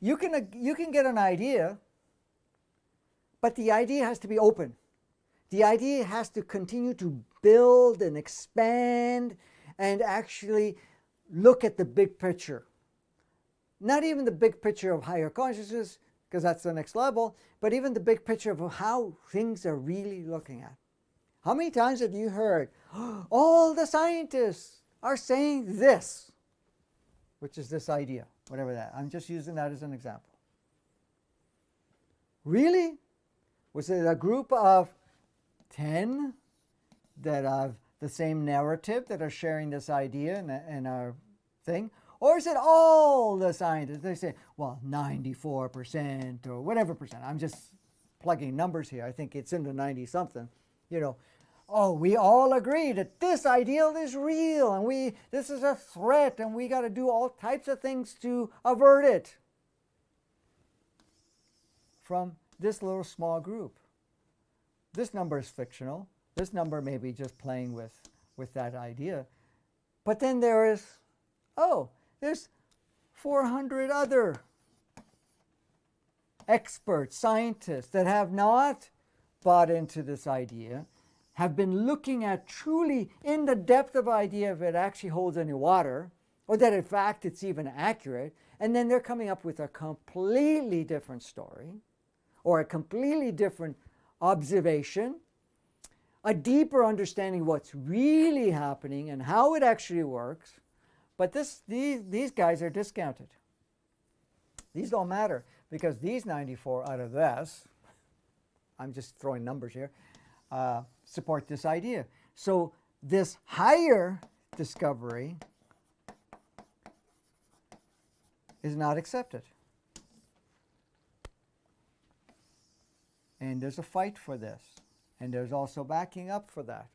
You can get an idea, but the idea has to be open. The idea has to continue to build and expand and actually look at the big picture. Not even the big picture of higher consciousness, because that's the next level, but even the big picture of how things are really looking at. How many times have you heard, all the scientists are saying this, which is this idea, whatever that. I'm just using that as an example. Really? Was it a group of 10 that have the same narrative that are sharing this idea and our thing? Or is it all the scientists? They say, well, 94% or whatever percent. I'm just plugging numbers here. I think it's in the 90-something. Oh, we all agree that this ideal is real and this is a threat and we got to do all types of things to avert it. From this little small group. This number is fictional. This number may be just playing with that idea. But then there's 400 other experts, scientists that have not bought into this idea, have been looking at truly in the depth of idea if it actually holds any water, or that in fact it's even accurate, and then they're coming up with a completely different story, or a completely different observation, a deeper understanding of what's really happening and how it actually works. But these guys are discounted. These don't matter because these 94 out of this, I'm just throwing numbers here, support this idea. So this higher discovery is not accepted. And there's a fight for this. And there's also backing up for that.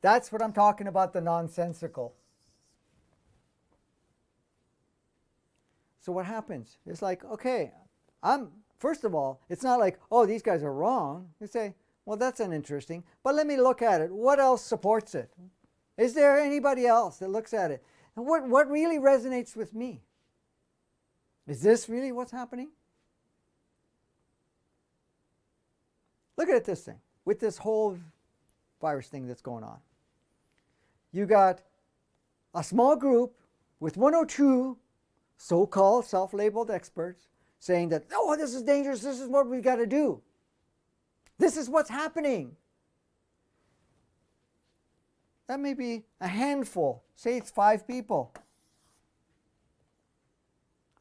That's what I'm talking about, the nonsensical. So what happens? It's like, okay, first of all, it's not like, oh, these guys are wrong. You say, well, that's uninteresting, but let me look at it. What else supports it? Is there anybody else that looks at it? And what really resonates with me? Is this really what's happening? Look at this thing, with this whole virus thing that's going on. You got a small group with 102 so-called self-labeled experts saying that, oh, this is dangerous, this is what we've got to do. This is what's happening. That may be a handful. Say it's 5 people.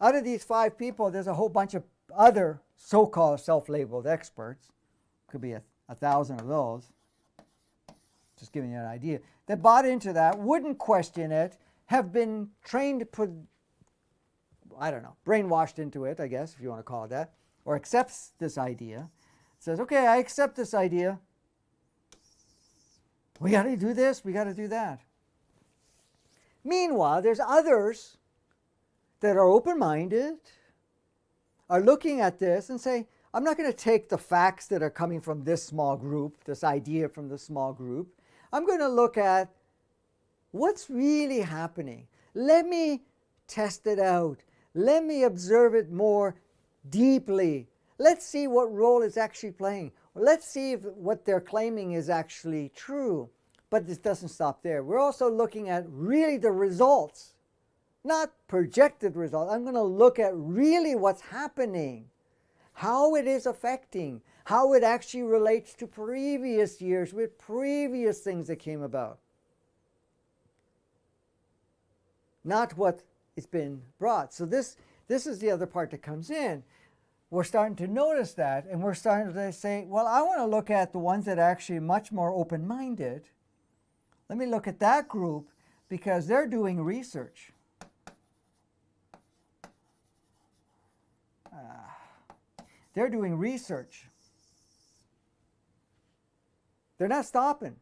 Out of these 5 people, there's a whole bunch of other so-called self-labeled experts. Could be 1,000 of those. Just giving you an idea. that bought into that, wouldn't question it, have been trained to put, I don't know, brainwashed into it, I guess, if you want to call it that, or accepts this idea, says, okay, I accept this idea. We got to do this, we got to do that. Meanwhile, there's others that are open-minded, are looking at this and say, I'm not going to take the facts that are coming from this small group, this idea from this small group. I'm going to look at what's really happening. Let me test it out. Let me observe it more deeply. Let's see what role it's actually playing. Let's see if what they're claiming is actually true. But this doesn't stop there. We're also looking at really the results, not projected results. I'm going to look at really what's happening, how it is affecting, how it actually relates to previous years with previous things that came about. Not what it's been brought. So this is the other part that comes in. We're starting to notice that, and we're starting to say, well, I want to look at the ones that are actually much more open-minded. Let me look at that group because they're doing research. They're doing research. They're not stopping.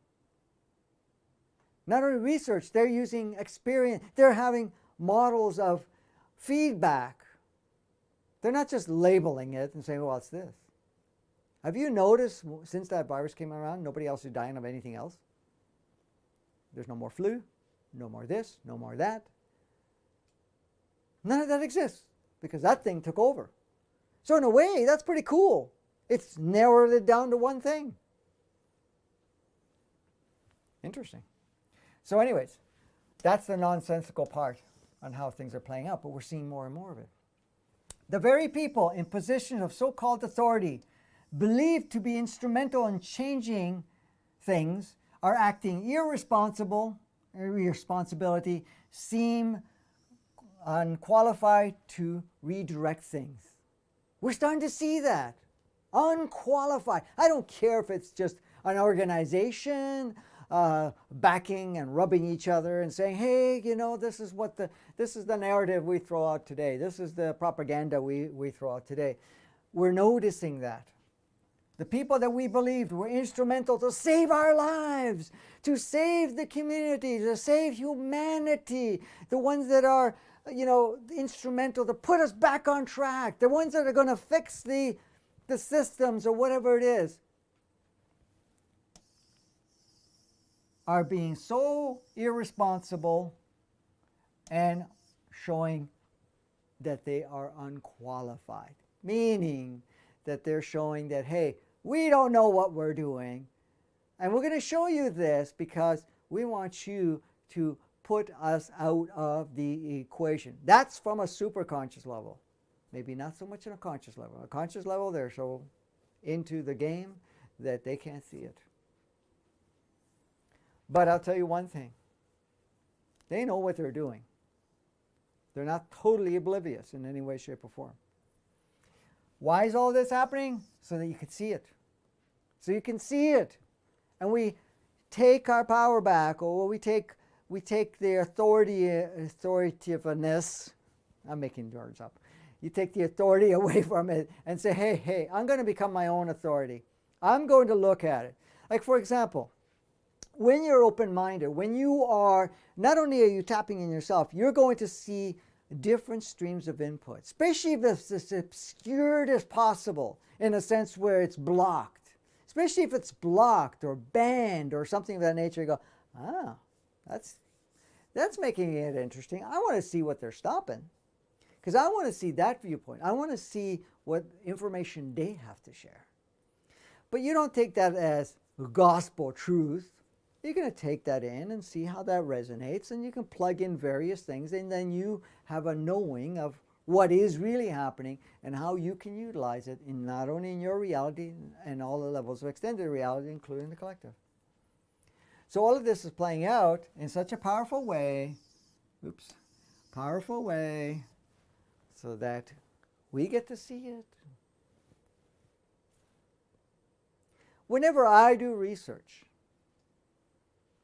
Not only research, they're using experience. They're having models of feedback. They're not just labeling it and saying, well, it's this. Have you noticed since that virus came around, nobody else is dying of anything else? There's no more flu, no more this, no more that. None of that exists because that thing took over. So in a way, that's pretty cool. It's narrowed it down to one thing. Interesting. So anyways, that's the nonsensical part on how things are playing out, but we're seeing more and more of it. The very people in positions of so-called authority believed to be instrumental in changing things are acting irresponsibility, seem unqualified to redirect things. We're starting to see that. Unqualified. I don't care if it's just an organization backing and rubbing each other and saying, hey, you know, this is the narrative we throw out today. This is the propaganda we throw out today. We're noticing that. The people that we believed were instrumental to save our lives, to save the community, to save humanity, the ones that are, you know, instrumental to put us back on track, the ones that are going to fix the systems or whatever it is, are being so irresponsible and showing that they are unqualified, meaning that they're showing that, hey, we don't know what we're doing, and we're going to show you this because we want you to put us out of the equation. That's from a superconscious level. Maybe not so much on a conscious level. On a conscious level, they're so into the game that they can't see it. But I'll tell you one thing. They know what they're doing. They're not totally oblivious in any way, shape, or form. Why is all this happening? So that you can see it. So you can see it. And we take our power back, or we take the authoritativeness. I'm making words up. You take the authority away from it and say, hey, I'm going to become my own authority. I'm going to look at it. Like, for example, when you're open-minded, when you are, not only are you tapping in yourself, you're going to see different streams of input, especially if it's as obscured as possible, in a sense where it's blocked. Especially if it's blocked or banned or something of that nature. You go, that's making it interesting. I want to see what they're stopping. Because I want to see that viewpoint. I want to see what information they have to share. But you don't take that as gospel truth. You're going to take that in and see how that resonates, and you can plug in various things, and then you have a knowing of what is really happening and how you can utilize it in not only in your reality and all the levels of extended reality, including the collective. So all of this is playing out in such a powerful way, so that we get to see it. Whenever I do research,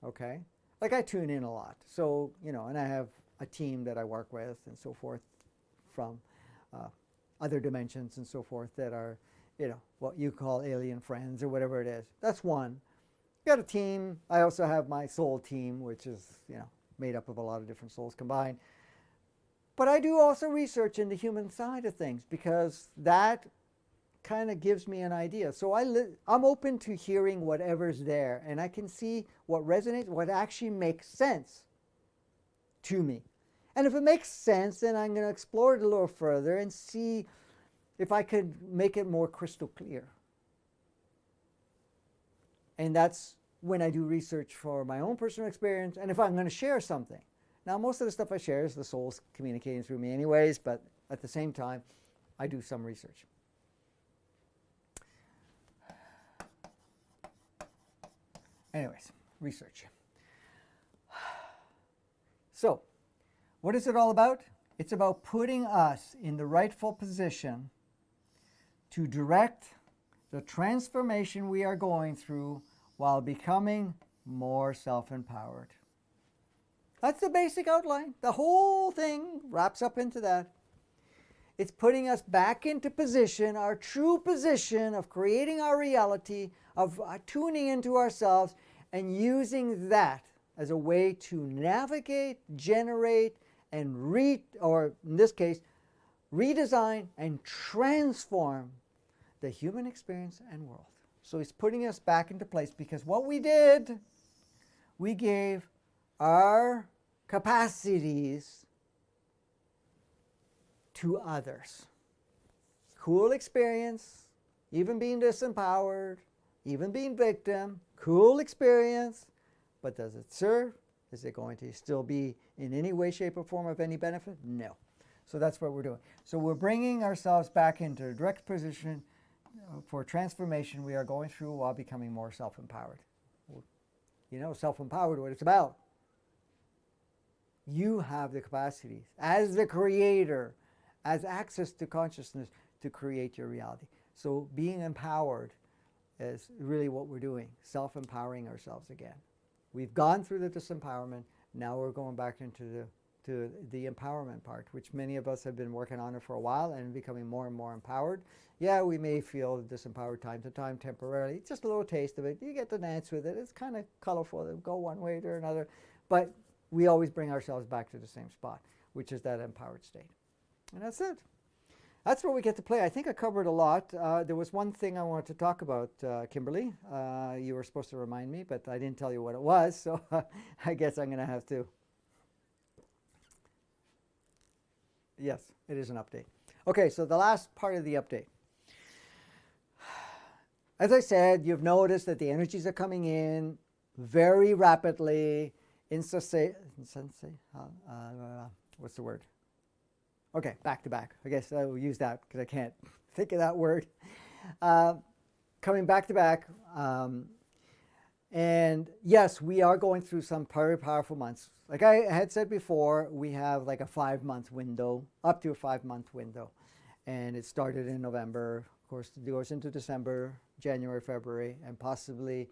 okay, like I tune in a lot. So, you know, and I have a team that I work with and so forth from other dimensions and so forth that are, you know, what you call alien friends or whatever it is. That's one. Got a team. I also have my soul team, which is, you know, made up of a lot of different souls combined. But I do also research in the human side of things because that kind of gives me an idea. So I'm open to hearing whatever's there, and I can see what resonates, what actually makes sense to me. And if it makes sense, then I'm going to explore it a little further and see if I could make it more crystal clear. And that's when I do research for my own personal experience and if I'm going to share something. Now, most of the stuff I share is the souls communicating through me anyways, but at the same time, I do some research. Anyways, research. So, what is it all about? It's about putting us in the rightful position to direct the transformation we are going through while becoming more self-empowered. That's the basic outline. The whole thing wraps up into that. It's putting us back into position, our true position of creating our reality, of tuning into ourselves, and using that as a way to navigate, generate, and or in this case, redesign and transform the human experience and world. So it's putting us back into place because what we did, we gave our capacities to others. Cool experience, even being disempowered, even being victim, cool experience, but does it serve? Is it going to still be in any way, shape, or form of any benefit? No. So that's what we're doing. So we're bringing ourselves back into a direct position for transformation we are going through while becoming more self-empowered. You know, self-empowered, what it's about. You have the capacities as the creator, as access to consciousness to create your reality. So being empowered is really what we're doing, self-empowering ourselves again. We've gone through the disempowerment. Now we're going back into the empowerment part, which many of us have been working on it for a while and becoming more and more empowered. Yeah, we may feel disempowered time to time temporarily. Just a little taste of it. You get to dance with it. It's kind of colorful. It'll go one way or another. But we always bring ourselves back to the same spot, which is that empowered state. And that's it. That's what we get to play. I think I covered a lot. There was one thing I wanted to talk about, Kimberly. You were supposed to remind me, but I didn't tell you what it was, so I guess I'm going to have to. Yes, it is an update. Okay, so the last part of the update. As I said, you've noticed that the energies are coming in very rapidly. What's the word? Okay, back to back. I guess I will use that because I can't think of that word. Coming back to back. And yes, we are going through some very powerful months. Like I had said before, we have like a 5-month window, up to a 5-month window. And it started in November. Of course, it goes into December, January, February, and possibly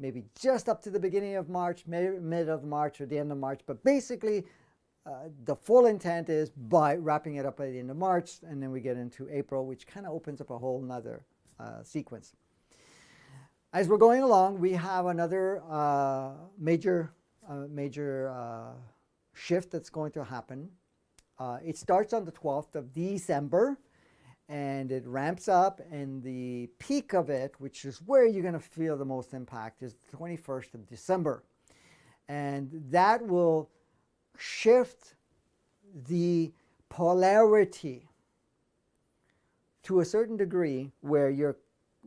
maybe just up to the beginning of March, mid of March or the end of March. But basically, the full intent is by wrapping it up by the end of March, and then we get into April, which kind of opens up a whole nother sequence. As we're going along, we have another major shift that's going to happen. It starts on the 12th of December, and it ramps up, and the peak of it, which is where you're going to feel the most impact, is the 21st of December. And that will shift the polarity to a certain degree where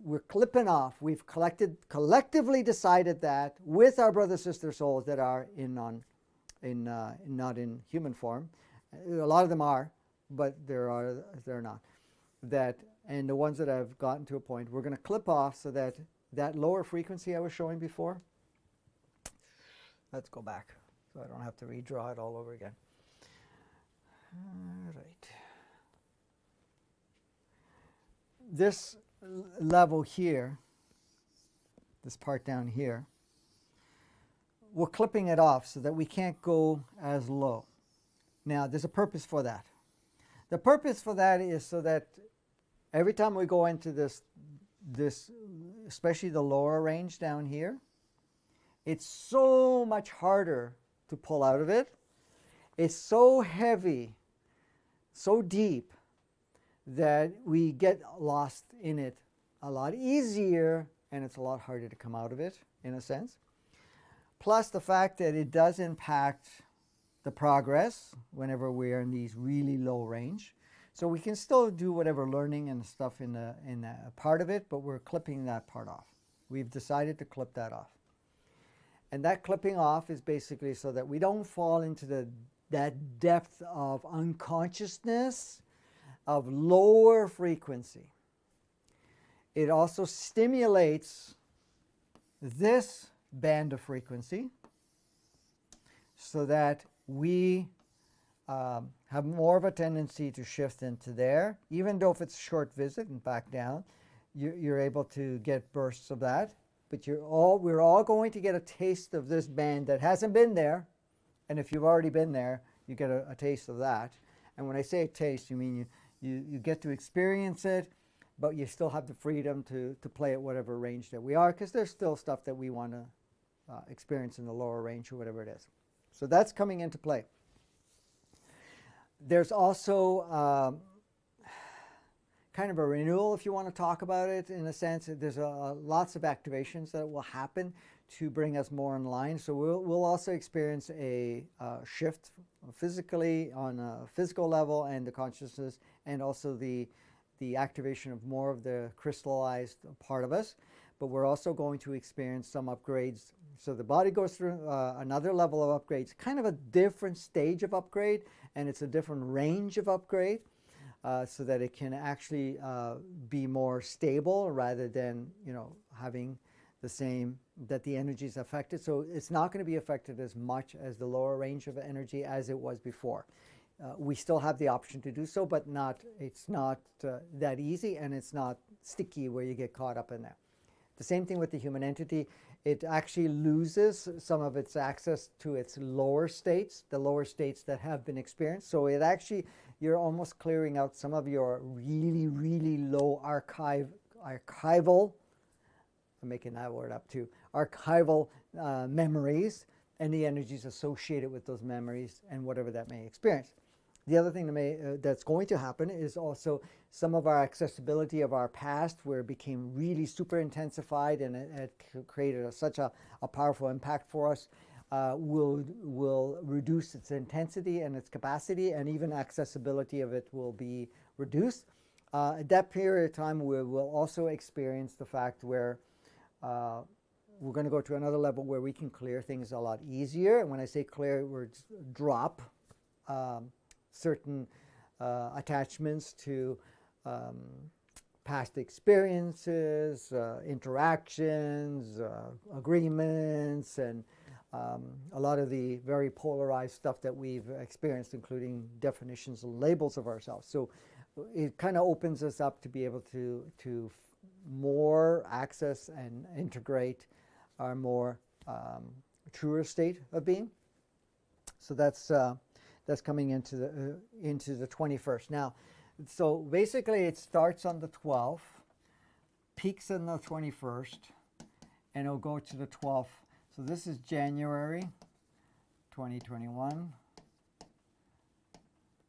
we're clipping off. We've collectively decided that with our brother sister souls that are not in human form. A lot of them are, but they're not. And the ones that have gotten to a point, we're going to clip off so that lower frequency I was showing before. Let's go back so I don't have to redraw it all over again. All right. This level here, this part down here, we're clipping it off so that we can't go as low. Now, there's a purpose for that. The purpose for that is so that every time we go into this, especially the lower range down here, it's so much harder to pull out of it. It's so heavy, so deep, that we get lost in it a lot easier, and it's a lot harder to come out of it, in a sense. Plus the fact that it does impact the progress whenever we're in these really low range. So we can still do whatever learning and stuff in a part of it, but we're clipping that part off. We've decided to clip that off. And that clipping off is basically so that we don't fall into that depth of unconsciousness, of lower frequency. It also stimulates this band of frequency so that we have more of a tendency to shift into there. Even though if it's a short visit and back down, you're able to get bursts of that. But we're all going to get a taste of this band that hasn't been there. And if you've already been there, you get a taste of that. And when I say a taste, you mean you get to experience it, but you still have the freedom to play at whatever range that we are, because there's still stuff that we want to experience in the lower range or whatever it is. So that's coming into play. There's also kind of a renewal, if you want to talk about it, in a sense. There's lots of activations that will happen to bring us more in line. So we'll also experience a shift physically on a physical level and the consciousness, and also the activation of more of the crystallized part of us. But we're also going to experience some upgrades. So the body goes through another level of upgrades, kind of a different stage of upgrade, and it's a different range of upgrade, so that it can actually be more stable rather than, having the same, that the energy is affected. So it's not going to be affected as much as the lower range of energy as it was before. We still have the option to do so, but it's not that easy, and it's not sticky where you get caught up in that. The same thing with the human entity. It actually loses some of its access to its lower states, the lower states that have been experienced. So it actually, you're almost clearing out some of your really, really low archival, I'm making that word up too, archival memories, and the energies associated with those memories and whatever that may experience. The other thing that's going to happen is also some of our accessibility of our past, where it became really super intensified and it created such a powerful impact for us, will reduce its intensity and its capacity, and even accessibility of it will be reduced. At that period of time, we will also experience the fact where we're going to go to another level where we can clear things a lot easier. And when I say clear, we're drop certain attachments to past experiences, interactions, agreements, and a lot of the very polarized stuff that we've experienced, including definitions and labels of ourselves. So it kind of opens us up to be able to more access and integrate our more truer state of being. So that's coming into the 21st. Now, so basically it starts on the 12th, peaks on the 21st, and it'll go to the 12th. So this is January 2021.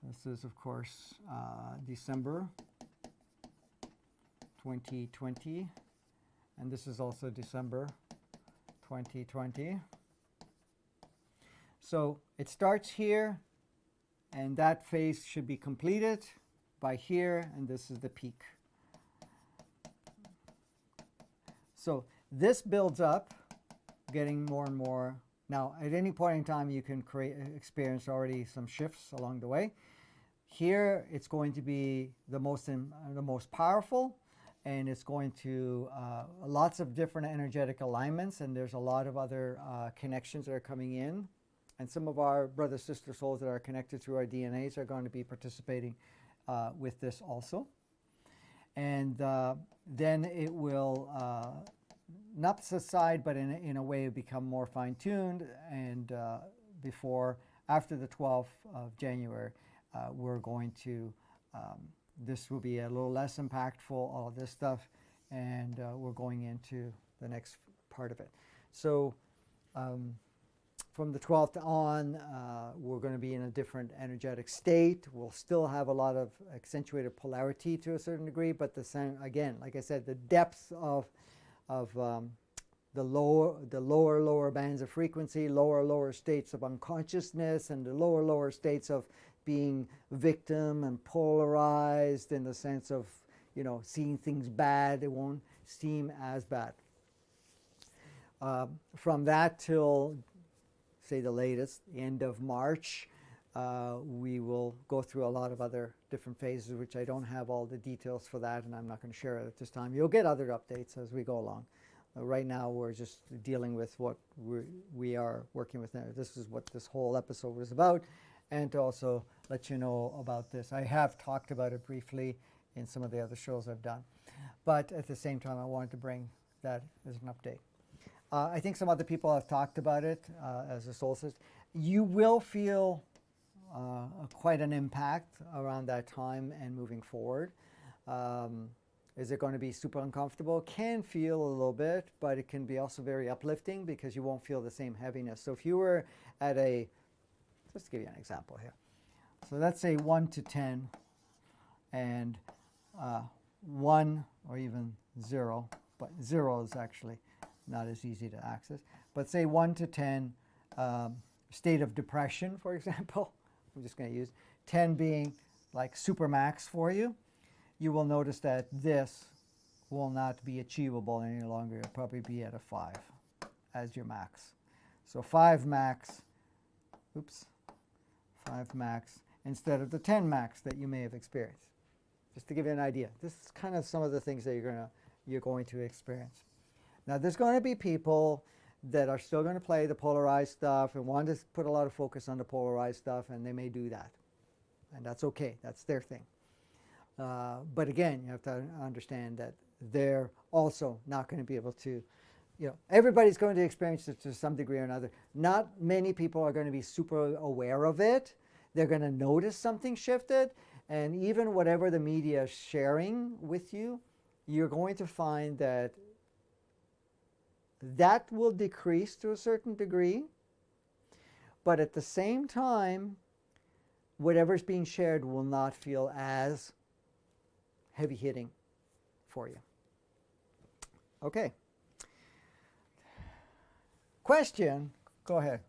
This is, of course, December 2020, and this is also December 2020. So it starts here, and that phase should be completed by here, and this is the peak. So this builds up, getting more and more. Now, at any point in time, you can experience already some shifts along the way. Here, it's going to be the most powerful, and it's going to lots of different energetic alignments, and there's a lot of other connections that are coming in. And some of our brother, sister souls that are connected through our DNAs are going to be participating with this also. And then it will not subside, but in a way become more fine-tuned. And after the 12th of January, we're going to, this will be a little less impactful, all this stuff, and we're going into the next part of it. So from the 12th on, we're going to be in a different energetic state. We'll still have a lot of accentuated polarity to a certain degree, but the same, again, like I said, the depths of the lower bands of frequency, lower states of unconsciousness, and the lower states of being victim and polarized in the sense of, you know, seeing things bad. It won't seem as bad. From that till, say, the latest, end of March, we will go through a lot of other different phases, which I don't have all the details for that, and I'm not going to share it at this time. You'll get other updates as we go along. Right now, we're just dealing with what we are working with now. This is what this whole episode was about, and to also let you know about this. I have talked about it briefly in some of the other shows I've done, but at the same time, I wanted to bring that as an update. I think some other people have talked about it as a solstice. You will feel quite an impact around that time and moving forward. Is it going to be super uncomfortable? Can feel a little bit, but it can be also very uplifting because you won't feel the same heaviness. So if you were at just to give you an example here. So let's say 1 to 10, and 1 or even 0, but 0 is actually not as easy to access. But say 1 to 10, state of depression, for example. I'm just going to use 10 being like super max for you. You will notice that this will not be achievable any longer. It'll probably be at a 5 as your max. So 5 max, 5 max instead of the 10 max that you may have experienced. Just to give you an idea. This is kind of some of the things that you're going to experience. Now, there's going to be people that are still going to play the polarized stuff and want to put a lot of focus on the polarized stuff, and they may do that. And that's okay. That's their thing. But again, you have to understand that they're also not going to be able to, you know, everybody's going to experience it to some degree or another. Not many people are going to be super aware of it. They're going to notice something shifted. And even whatever the media is sharing with you, you're going to find that that will decrease to a certain degree. But at the same time, whatever's being shared will not feel as heavy hitting for you. Okay. Question? Go ahead.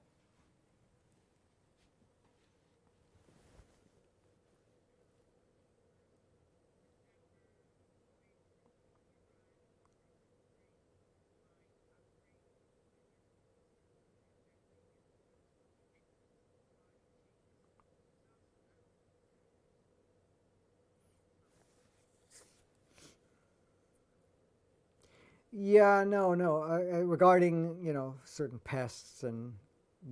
Yeah, no. Regarding, you know, certain pests and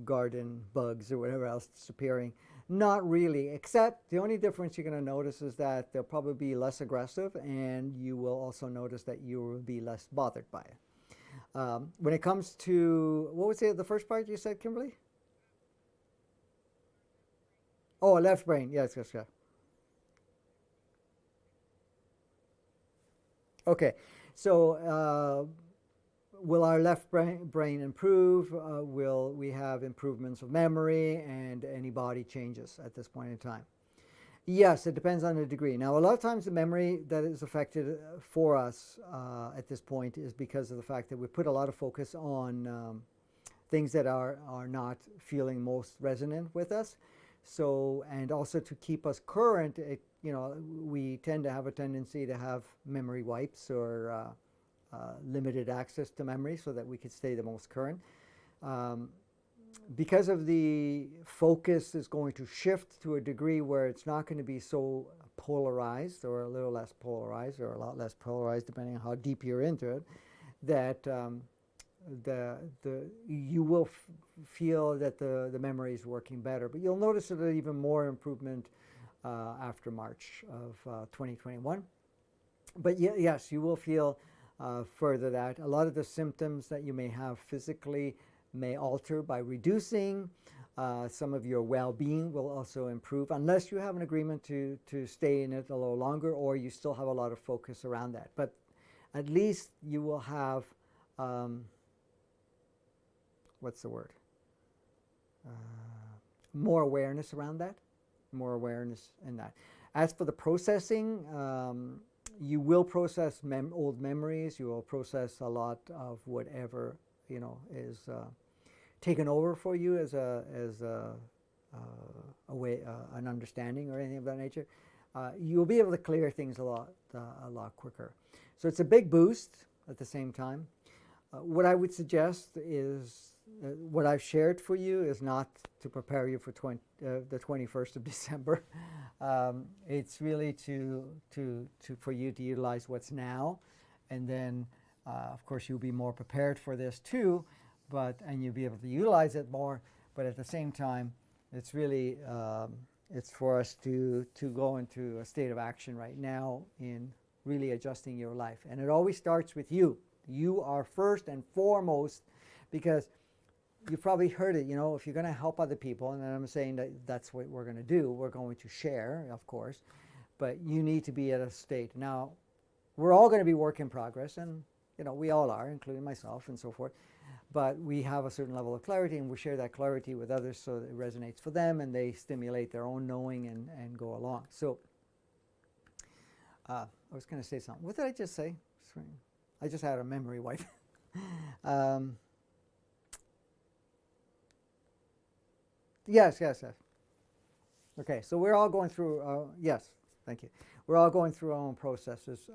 garden bugs or whatever else that's appearing, not really, except the only difference you're going to notice is that they'll probably be less aggressive, and you will also notice that you will be less bothered by it. When it comes to, what was the first part you said, Kimberly? Oh, left brain. Yes. Okay. So will our left brain improve? Will we have improvements of memory and any body changes at this point in time? Yes, it depends on the degree. Now, a lot of times the memory that is affected for us at this point is because of the fact that we put a lot of focus on things that are not feeling most resonant with us. So, and also to keep us current, you know, we tend to have a tendency to have memory wipes or limited access to memory so that we could stay the most current. Because of the focus is going to shift to a degree where it's not going to be so polarized, or a little less polarized, or a lot less polarized depending on how deep you're into it, that you will feel that the memory is working better. But you'll notice an even more improvement after March of 2021. But yes, you will feel further that. A lot of the symptoms that you may have physically may alter by reducing. Some of your well-being will also improve, unless you have an agreement to stay in it a little longer, or you still have a lot of focus around that. But at least you will have, what's the word? More awareness around that, more awareness in that. As for the processing, you will process old memories. You will process a lot of whatever is taken over for you as a way, an understanding or anything of that nature. You'll be able to clear things a lot quicker. So it's a big boost at the same time. What I would suggest is, what I've shared for you is not to prepare you for the 21st of December. It's really for you to utilize what's now, and then of course you'll be more prepared for this too, and you'll be able to utilize it more. But at the same time, it's really it's for us to go into a state of action right now in really adjusting your life, and it always starts with you. You are first and foremost, because you've probably heard it, if you're going to help other people, and I'm saying that that's what we're going to do, we're going to share, of course, but you need to be at a state. Now, we're all going to be work in progress, and, we all are, including myself and so forth, but we have a certain level of clarity, and we share that clarity with others so that it resonates for them, and they stimulate their own knowing and go along. So, I was going to say something. What did I just say? I just had a memory wipe. Yes. Okay, so we're all going through, yes, thank you. We're all going through our own processes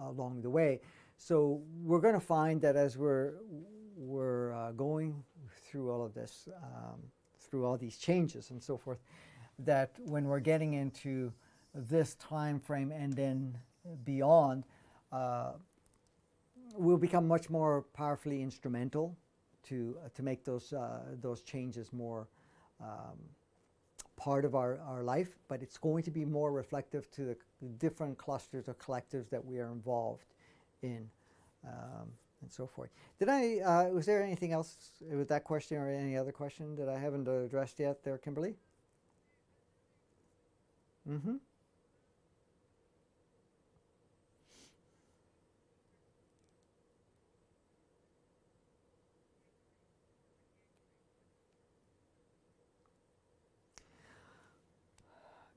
along the way. So we're going to find that as we're going through all of this, through all these changes and so forth, that when we're getting into this time frame and then beyond, we'll become much more powerfully instrumental to make those changes more part of our life, but it's going to be more reflective to the different clusters or collectives that we are involved in, and so forth. Was there anything else with that question or any other question that I haven't addressed yet there, Kimberly? Mm-hmm.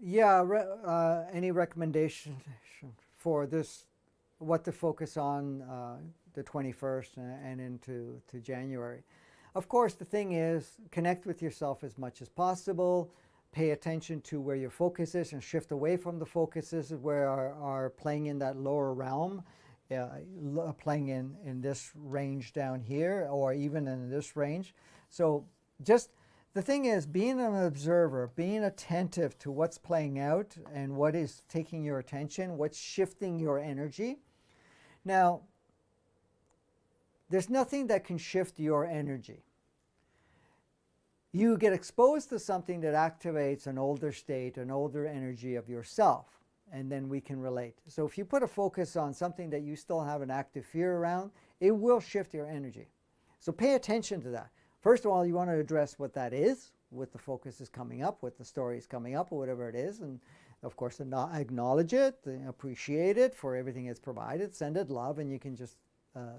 Yeah, any recommendation for this, what to focus on the 21st and into January? Of course, the thing is, connect with yourself as much as possible, pay attention to where your focus is and shift away from the focuses where are playing in that lower realm, playing in this range down here or even in this range. So just the thing is, being an observer, being attentive to what's playing out and what is taking your attention, what's shifting your energy. Now, there's nothing that can shift your energy. You get exposed to something that activates an older state, an older energy of yourself, and then we can relate. So if you put a focus on something that you still have an active fear around, it will shift your energy. So pay attention to that. First of all, you want to address what that is, what the focus is coming up, what the story is coming up, or whatever it is. And of course, acknowledge it, appreciate it for everything it's provided, send it love, and you can just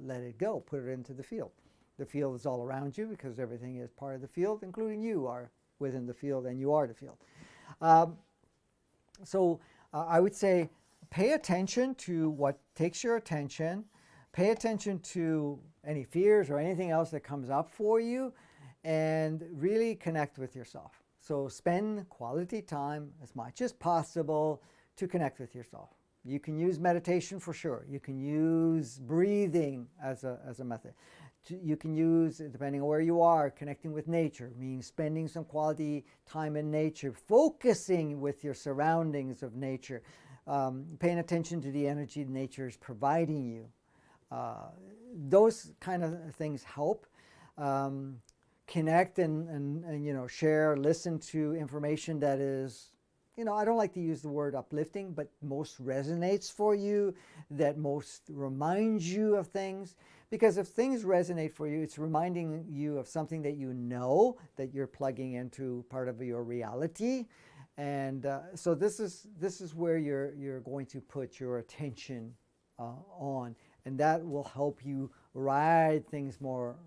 let it go, put it into the field. The field is all around you because everything is part of the field, including you are within the field and you are the field. So I would say pay attention to what takes your attention. Pay attention to any fears or anything else that comes up for you, and really connect with yourself. So spend quality time as much as possible to connect with yourself. You can use meditation for sure. You can use breathing as a method. You can use, depending on where you are, connecting with nature, meaning spending some quality time in nature, focusing with your surroundings of nature, paying attention to the energy nature is providing you. Those kind of things help. Connect and share, listen to information that is I don't like to use the word uplifting, but most resonates for you, that most reminds you of things. Because if things resonate for you, it's reminding you of something that you know that you're plugging into part of your reality. And so this is where you're going to put your attention on, and that will help you ride things more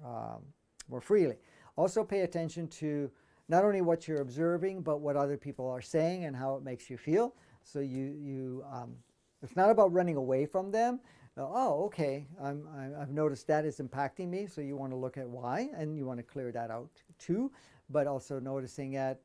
freely. Also, pay attention to not only what you're observing, but what other people are saying and how it makes you feel. So it's not about running away from them. Oh, okay, I've noticed that is impacting me. So you want to look at why, and you want to clear that out too. But also noticing that,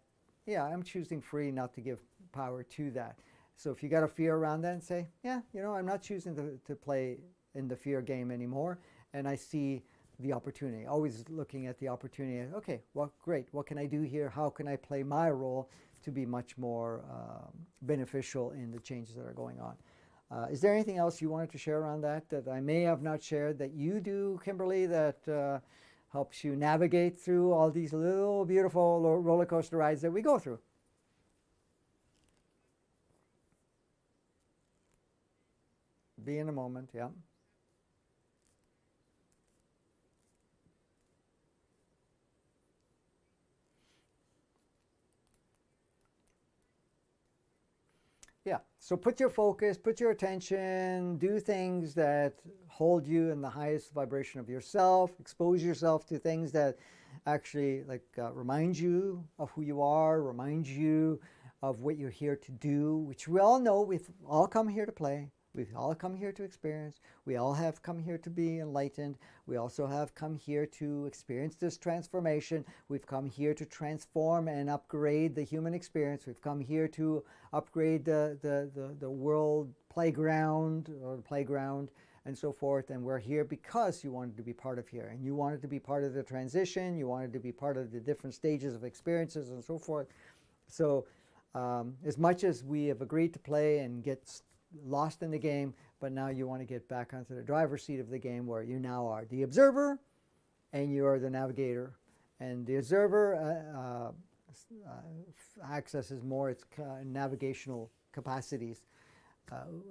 yeah, I'm choosing free not to give power to that. So if you got a fear around that, and say, yeah, I'm not choosing to play in the fear game anymore, and I see the opportunity, always looking at the opportunity. Okay, well, great. What can I do here? How can I play my role to be much more beneficial in the changes that are going on? Is there anything else you wanted to share around that I may have not shared that you do, Kimberly, that helps you navigate through all these little beautiful roller coaster rides that we go through? Be in the moment, yeah. Yeah, so put your focus, put your attention, do things that hold you in the highest vibration of yourself, expose yourself to things that actually remind you of who you are, remind you of what you're here to do, which we all know we've all come here to play. We've all come here to experience. We all have come here to be enlightened. We also have come here to experience this transformation. We've come here to transform and upgrade the human experience. We've come here to upgrade the world playground or the playground and so forth. And we're here because you wanted to be part of here. And you wanted to be part of the transition. You wanted to be part of the different stages of experiences and so forth. So as much as we have agreed to play and get lost in the game, but now you want to get back onto the driver's seat of the game, where you now are the observer and you are the navigator. And the observer accesses more its navigational capacities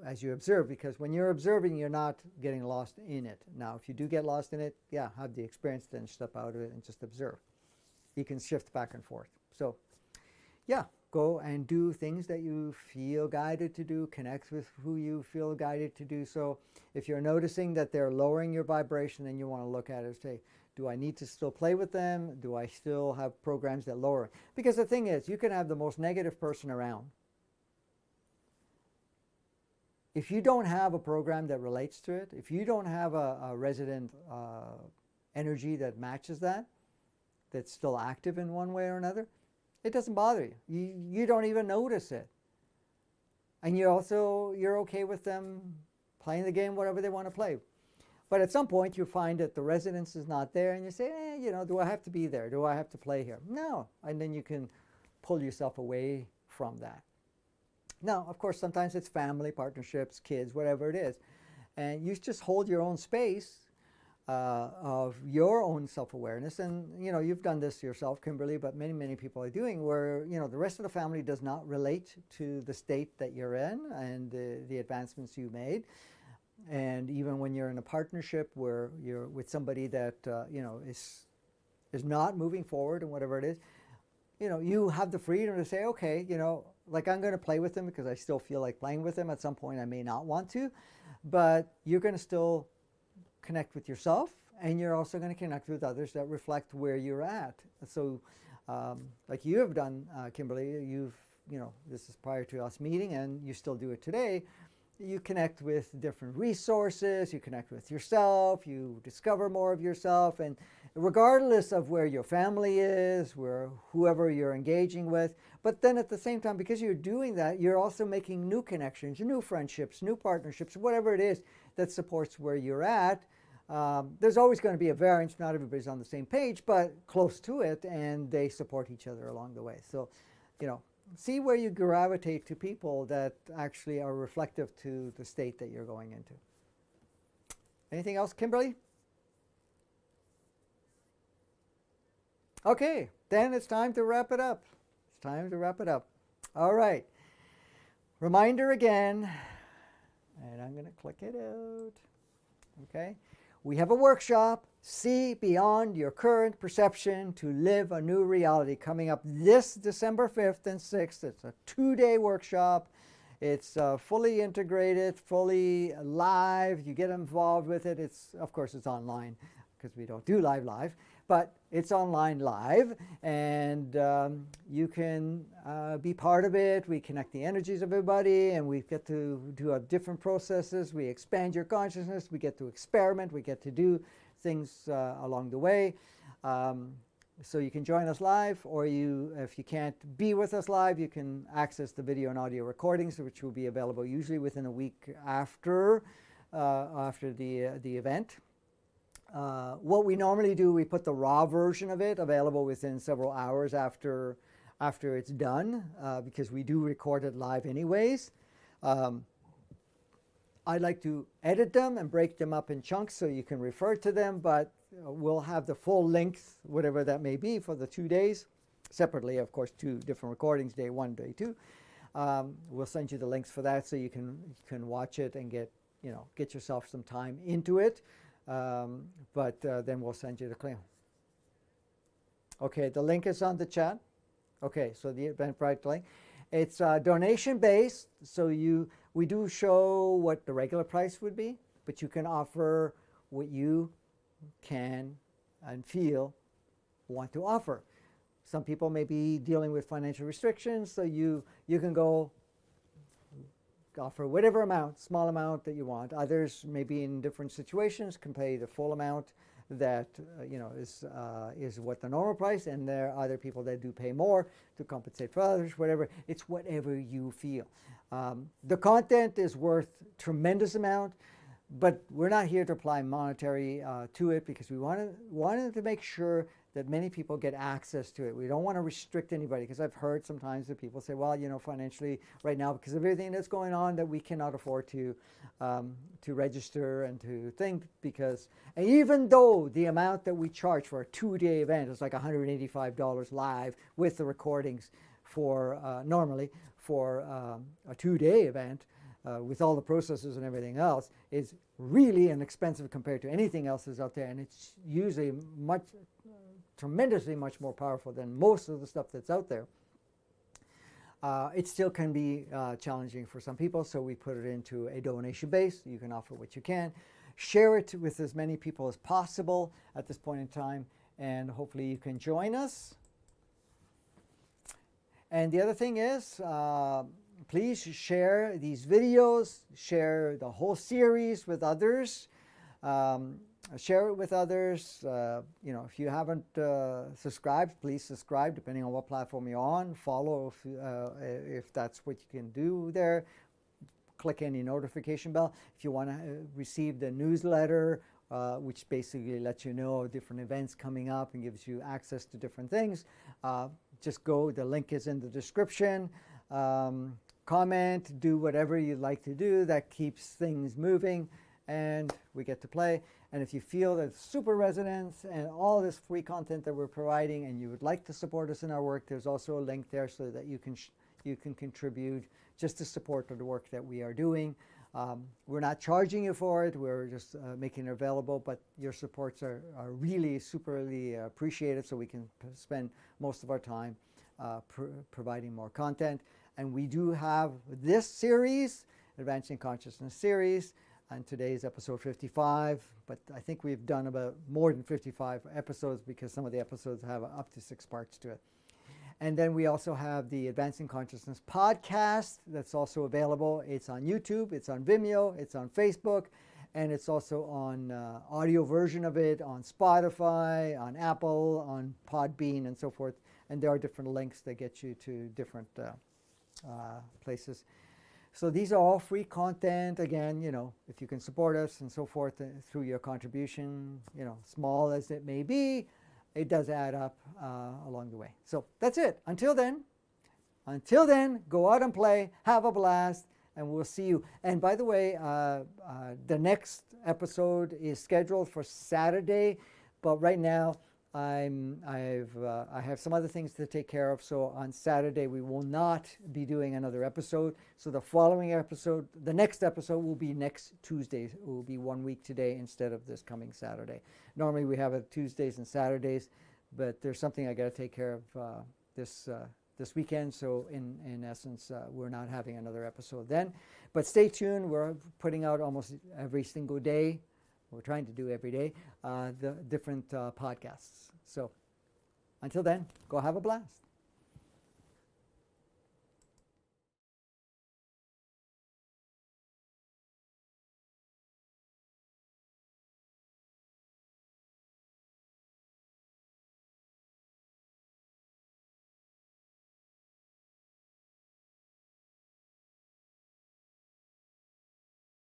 as you observe, because when you're observing, you're not getting lost in it. Now, if you do get lost in it, yeah, have the experience, then step out of it and just observe. You can shift back and forth. So, yeah. Go and do things that you feel guided to do, connect with who you feel guided to do. So if you're noticing that they're lowering your vibration, then you want to look at it and say, do I need to still play with them? Do I still have programs that lower it? Because the thing is, you can have the most negative person around. If you don't have a program that relates to it, if you don't have a resident energy that matches that, that's still active in one way or another, it doesn't bother you. You don't even notice it. And you're okay with them playing the game whatever they want to play. But at some point you find that the resonance is not there, and you say, do I have to be there? Do I have to play here? No. And then you can pull yourself away from that. Now, of course, sometimes it's family, partnerships, kids, whatever it is. And you just hold your own space of your own self-awareness. And, you've done this yourself, Kimberly, but many, many people are doing, where, the rest of the family does not relate to the state that you're in and the advancements you made. And even when you're in a partnership where you're with somebody that, is not moving forward and whatever it is, you have the freedom to say, okay, I'm going to play with them because I still feel like playing with them. At some point I may not want to, but you're going to still connect with yourself, and you're also going to connect with others that reflect where you're at. So like you have done, Kimberly, this is prior to us meeting, and you still do it today. You connect with different resources, you connect with yourself, you discover more of yourself, and regardless of where your family is, where whoever you're engaging with, but then at the same time, because you're doing that, you're also making new connections, new friendships, new partnerships, whatever it is that supports where you're at. There's always going to be a variance. Not everybody's on the same page, but close to it, and they support each other along the way. So, see where you gravitate to people that actually are reflective to the state that you're going into. Anything else, Kimberly? Okay, then it's time to wrap it up. It's time to wrap it up. All right. Reminder again, and I'm going to click it out. Okay. We have a workshop, See Beyond Your Current Perception to Live a New Reality, coming up this December 5th and 6th. It's a 2-day workshop. It's fully integrated, fully live. You get involved with it. Of course, it's online because we don't do live, but it's online live, and you can be part of it. We connect the energies of everybody, and we get to do different processes. We expand your consciousness. We get to experiment. We get to do things along the way. So you can join us live, or if you can't be with us live, you can access the video and audio recordings, which will be available usually within a week after the event. What we normally do, we put the raw version of it available within several hours after it's done, because we do record it live anyways. I like to edit them and break them up in chunks so you can refer to them, but we'll have the full length, whatever that may be, for the 2 days. Separately, of course, 2 different recordings, day 1, day 2. We'll send you the links for that so you can watch it and get yourself some time into it. But then we'll send you the claim. Okay, the link is on the chat. Okay, so the Eventbrite link. It's donation based, so we do show what the regular price would be, but you can offer what you can and feel want to offer. Some people may be dealing with financial restrictions, so you can go offer whatever amount, small amount that you want. Others may be in different situations, can pay the full amount that is what the normal price, and there are other people that do pay more to compensate for others, whatever. It's whatever you feel. The content is worth tremendous amount, but we're not here to apply monetary to it, because we wanted to make sure that many people get access to it. We don't want to restrict anybody, because I've heard sometimes that people say, well, financially right now, because of everything that's going on, that we cannot afford to register and to think, and even though the amount that we charge for a 2-day event is like $185 live with the recordings for normally for a 2-day event, with all the processes and everything else, is really inexpensive compared to anything else that's out there, and it's usually tremendously much more powerful than most of the stuff that's out there. It still can be challenging for some people, so we put it into a donation base. You can offer what you can. Share it with as many people as possible at this point in time, and hopefully you can join us. And the other thing is, please share these videos, share the whole series with others. Share it with others. If you haven't subscribed, please subscribe, depending on what platform you're on. Follow if that's what you can do there. Click any notification bell. If you want to receive the newsletter, which basically lets you know different events coming up and gives you access to different things, just go. The link is in the description. Comment, do whatever you'd like to do that keeps things moving, and we get to play. And if you feel that super resonance and all this free content that we're providing, and you would like to support us in our work, there's also a link there so that you can contribute just to support the work that we are doing. We're not charging you for it. We're just making it available, but your supports are really superly appreciated, so we can spend most of our time providing more content. And we do have this series, Advancing Consciousness series, and today's episode 55, but I think we've done about more than 55 episodes, because some of the episodes have up to 6 parts to it. And then we also have the Advancing Consciousness podcast that's also available. It's on YouTube, it's on Vimeo, it's on Facebook, and it's also on audio version of it on Spotify, on Apple, on Podbean, and so forth. And there are different links that get you to different places. So these are all free content. Again, if you can support us and so forth through your contribution, small as it may be, it does add up along the way. So that's it. Until then, go out and play, have a blast, and we'll see you. And by the way, the next episode is scheduled for Saturday, but right now I have some other things to take care of. So on Saturday we will not be doing another episode. So the following episode, the next episode will be next Tuesday. It will be 1 week today instead of this coming Saturday. Normally we have it Tuesdays and Saturdays, but there's something I got to take care of this weekend. So in essence, we're not having another episode then. But stay tuned. We're putting out almost every single day. We're trying to do every day the different podcasts. So until then, go have a blast.